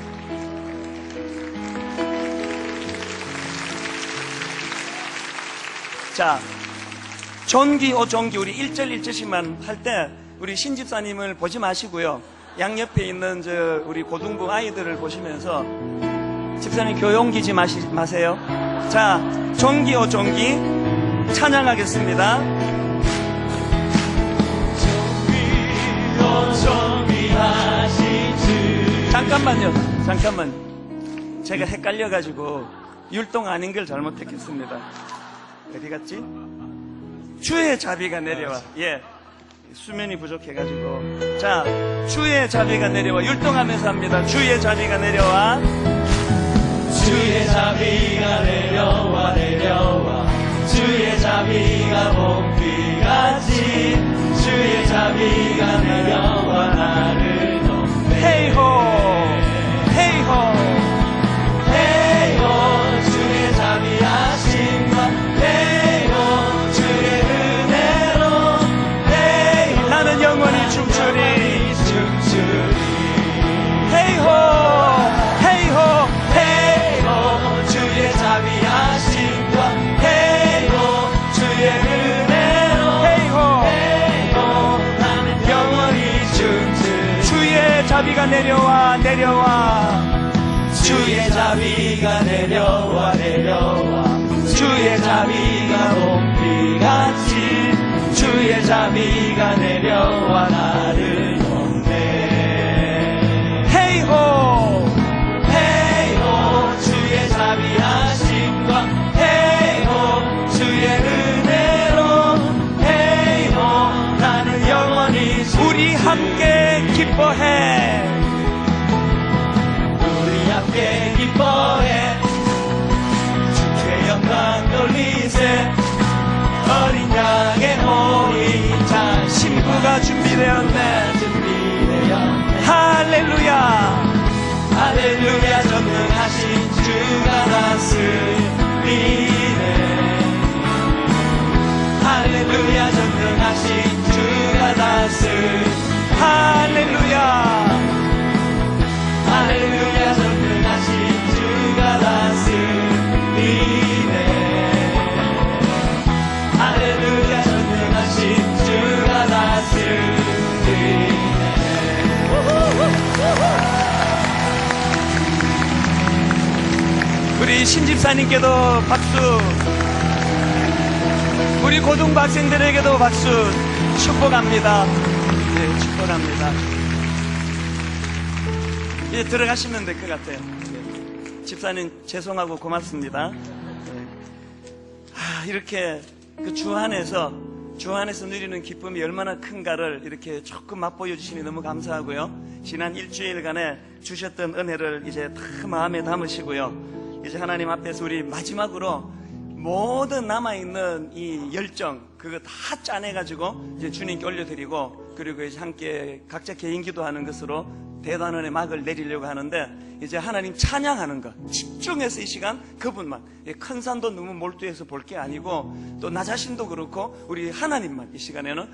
자, 존귀 오존귀 우리 1절 1절씩만 할 때 우리 신집사님을 보지 마시고요. 양옆에 있는 우리 고등부 아이들을 보시면서 집사님 교용기지 마세요. 자, 존귀 오존귀 찬양하겠습니다. 존귀 오존귀 하신 주. 잠깐만. 제가 헷갈려가지고 율동 아닌 걸 잘못했겠습니다. 어디 갔지? 주의 자비가 내려와. 예. 수면이 부족해가지고. 자, 주의 자비가 내려와. 율동하면서 합니다. 주의 자비가 내려와. 주의 자비가 내려와 내려와 주의 자비가 봄비같이 주의 자비가 내려와 나를 덮네. 헤이호 헤이호 헤이호 주의 자비하심과 헤이호 주의 은혜로 헤이호 나는 영원히 춤추리. 헤이호 헤이호 헤이호 주의 자비하심과 헤이호 주의 은혜로 헤이호 헤이호 나는 영원히 춤추리. 주의 자비가 내려와 주의 자비가 내려와 내려와 주의 자비가 봄비같이 주의 자비가 내려와 나를 덮네. 헤이호 헤이호 주의 자비하심과 헤이호 주의 은혜로 헤이호 나는 영원히 우리 함께 기뻐해. 우리 함께 기뻐해 주께 영광 돌리세. 어린 양의 호의 자 신부가 준비되었네. 준비되었네. 할렐루야. 할렐루야 전능하신 주가 다스리네. 할렐루야 전능하신 주가 다스리네. 할렐루야. 할렐루야 전능하신 주가 다스리네. 할렐루야 전능하신 주가 다스리네. 우리 신집사님께도 박수. 우리 고등부 학생들에게도 박수. 축복합니다. 네, 축복합니다. 이제 들어가시면 될 것 같아요. 네. 집사님 죄송하고 고맙습니다. 네. 이렇게 그 주 안에서 누리는 기쁨이 얼마나 큰가를 이렇게 조금 맛보여 주시니 너무 감사하고요. 지난 일주일간에 주셨던 은혜를 이제 다 마음에 담으시고요. 이제 하나님 앞에서 우리 마지막으로 모든 남아있는 이 열정 그거 다 짜내가지고 이제 주님께 올려드리고, 그리고 이제 함께 각자 개인 기도하는 것으로 대단원의 막을 내리려고 하는데, 이제 하나님 찬양하는 것 집중해서 이 시간 그분만, 큰 산도 너무 몰두해서 볼 게 아니고 또 나 자신도 그렇고 우리 하나님만 이 시간에는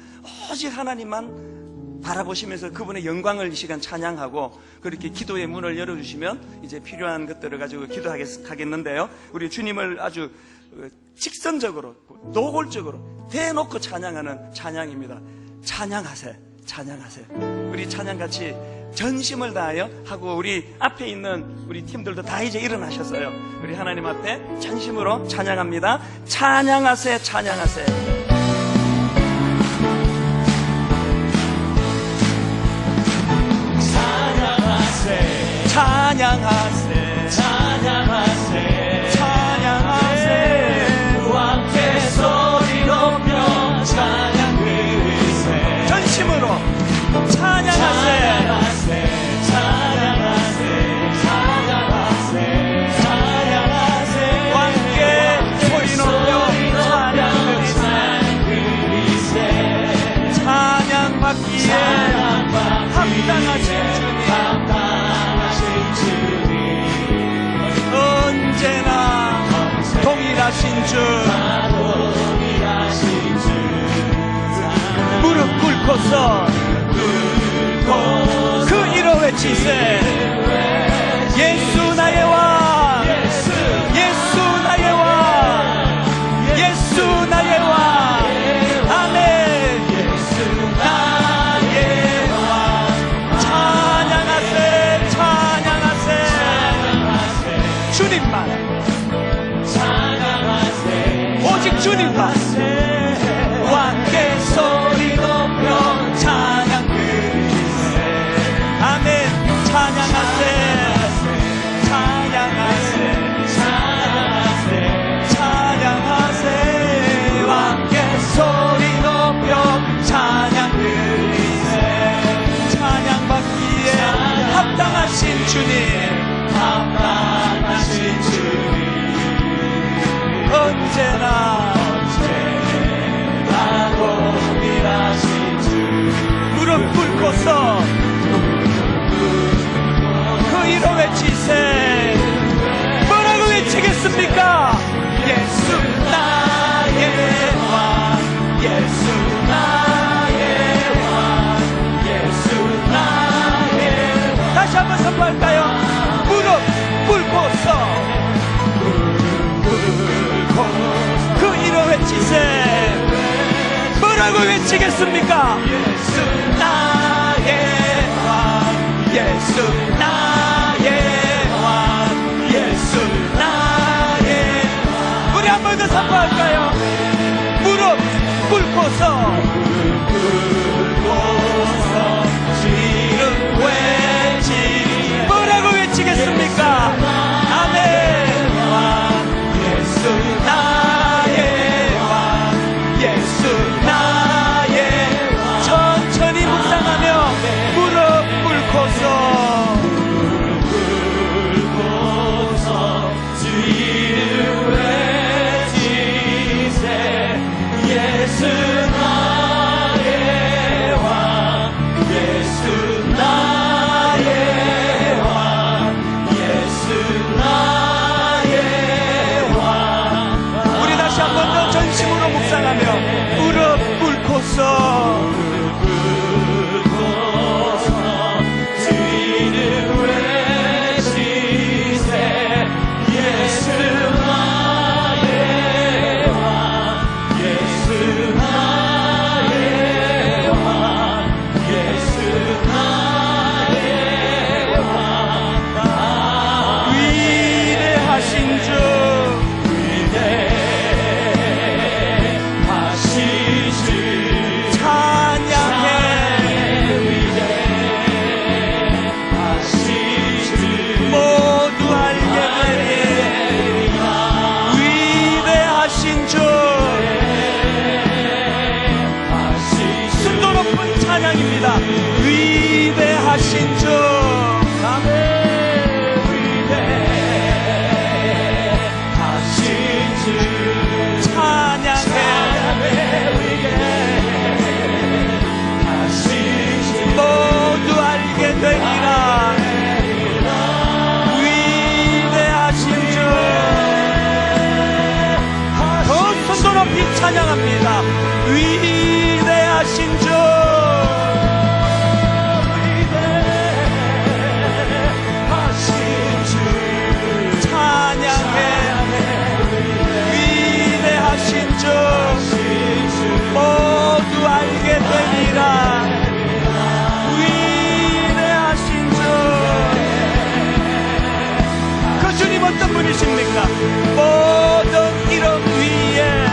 오직 하나님만 바라보시면서 그분의 영광을 이 시간 찬양하고, 그렇게 기도의 문을 열어주시면 이제 필요한 것들을 가지고 기도하겠는데요. 우리 주님을 아주 직선적으로 노골적으로 대놓고 찬양하는 찬양입니다. 찬양하세. 우리 찬양 같이 전심을 다하여 하고, 우리 앞에 있는 우리 팀들도 다 이제 일어나셨어요. 우리 하나님 앞에 전심으로 찬양합니다. 찬양하세. 찬양하세. 주 함께 소리 높여 찬양 드리세. 전심으로 찬양하세. 함께 소리 높여 찬양 드리세. 찬양 받기에 합당하신 주님, 언제나 동일하신 주, 무릎 꿇고서 그 이름 외치세. 예수 나의 왕, 예수 나의 왕, 예수 나의 꿇고서 그 이름 외치세. 뭐라고 외치겠습니까? 예수 나의 왕, 예수 나의 왕, 예수 나의 왕. 다시 한번 선포할까요? 무릎 꿇고서 그 이름 외치세. 뭐라고 외치겠습니까? 예수 나의 왕, 예수 나의 왕, 예수 나의 왕. 우리 한 번 더 선포할까요? 무릎 꿇고서 이름 외치. 뭐라고 외치겠습니까? 아멘. 왕, 예수 나의 왕, 예수 나의 왕. 천천히 묵상하며 무릎 꿇고서 주 이름 외치세. 예수 나의 왕, 예수 나의 왕, 예수 나의 왕. 우리 다시 한 번 더 전심으로 묵상하며 무릎 꿇고서 주 이름 외치세. 예수 나의 왕, 예수 나의 왕, 예수 나의 왕. 위대하신 주, 위대하신 주 찬양해. 위대하신 주 모두 알게 되리. 위대하신 주, 순도 높은 찬양입니다. 위대하신 주. 아멘. 위대하신 주 찬양해. 모두 알게 되리라. 위대하신 주. 더 손도 높이 찬양합니다. 위대하신 주. 찬양해. 위대하신 주. 모두 알게 되리라. 위대하신 주. 그 주님 어떤 분이십니까? 모든 이름 위에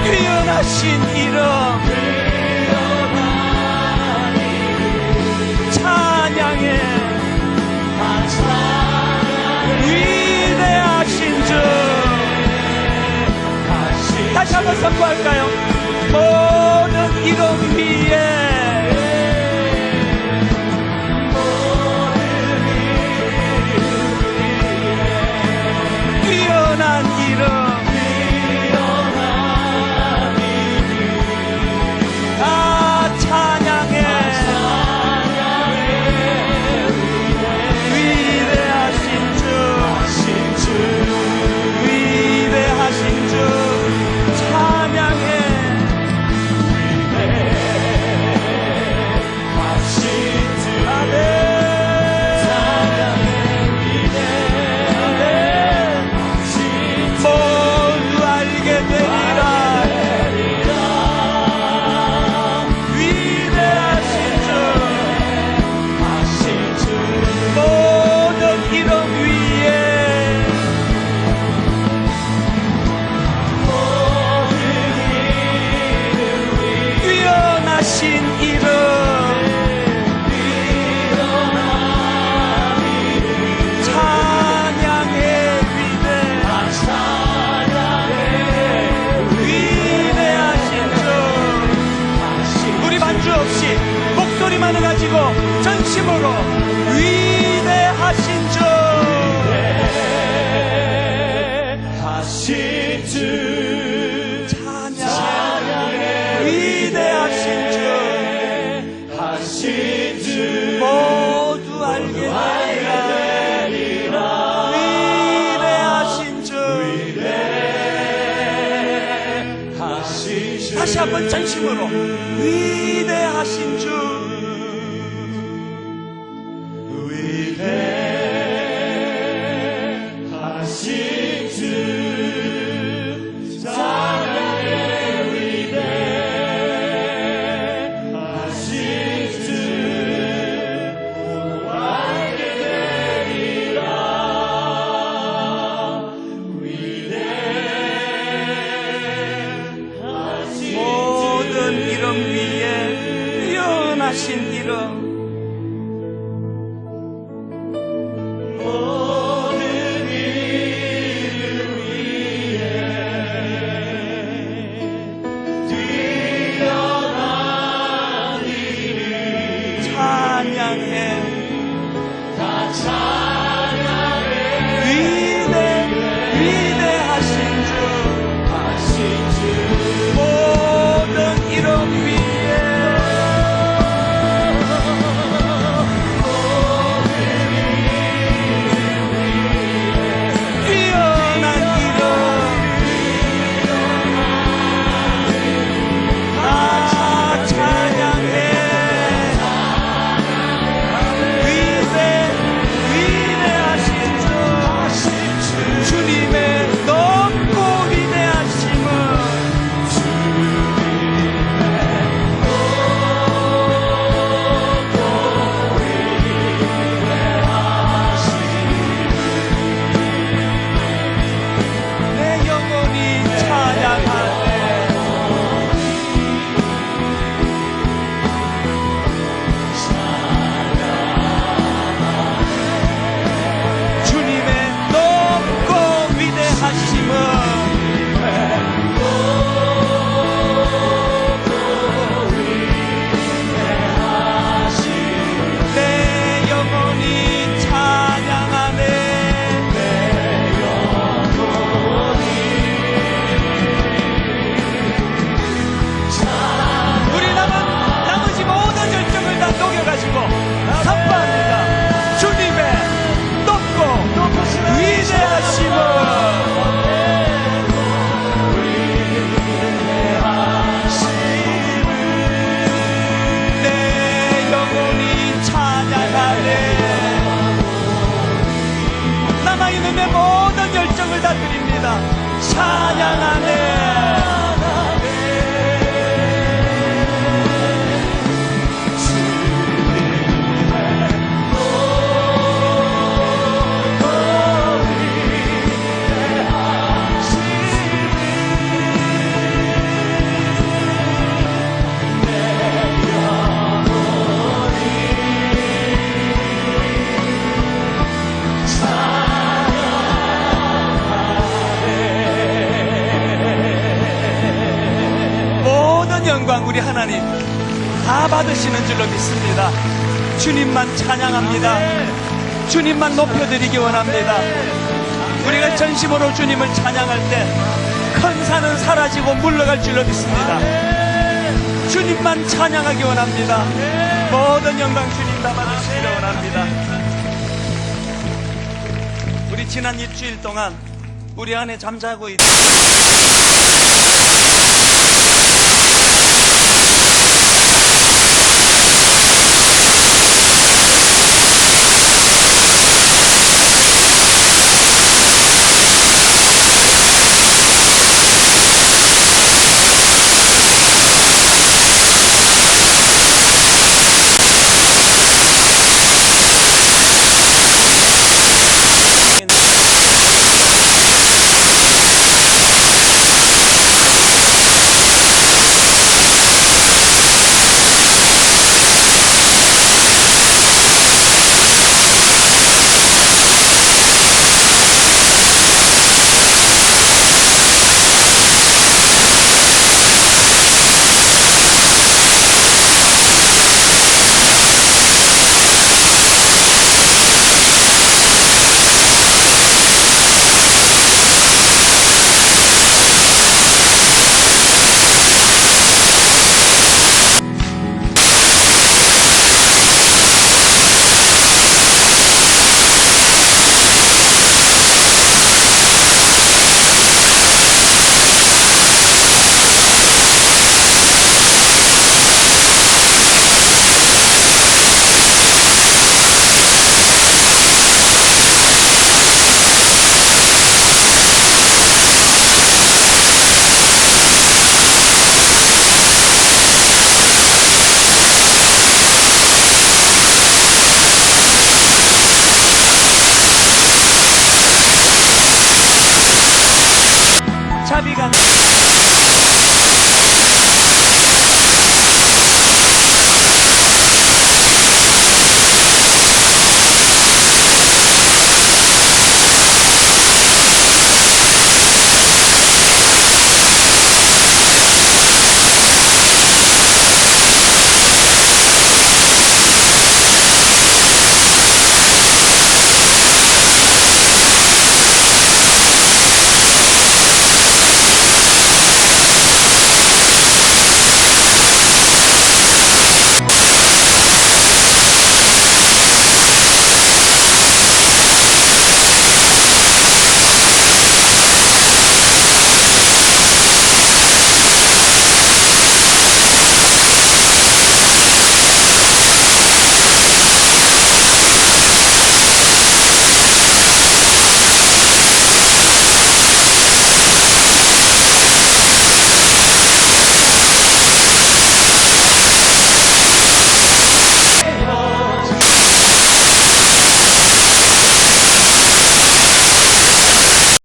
뛰어나신 이름, 찬양해. 위대하신 주. 다시 한번 선포할까요? 모든 이름 위에 뛰어난 이름, 다 찬양해. 위대하신 주, 위대하신 주 찬양해. 한번 전심으로 위대하신 주, 위대하신 주, 찬양의 위대하신 주, 왕의 되리라. 위대하신 모든 이름 위에 뛰어나신 이름, 모든 이름 위에 뛰어난 이름 찬양해. 다 찬양해. 위대하신 주, 하신 주 모든 이름 위에 뛰어난 이름, 다 찬양해. 위대하신 주, 주님의 높고 위대하심은 내 영혼이 찬양하네. 주님의 높고 위대하심은 내 영혼이 찬양하네. 우리 나머지 모든 열정을 다 녹여가지고 선포합니다. 주님의 높고 위대하심을 내 영혼이 찬양하네. 남아있는 내 모든 열정을 다 드립니다. 찬양하네. 모든 영광 우리 하나님 다 받으시는 줄로 믿습니다. 주님만 찬양합니다. 주님만 높여드리기 원합니다. 우리가 전심으로 주님을 찬양할 때 큰 산은 사라지고 물러갈 줄로 믿습니다. 주님만 찬양하기 원합니다. 모든 영광 주님 다 받으시기를 원합니다. 우리 지난 일주일 동안 우리 안에 잠자고 있던 나비가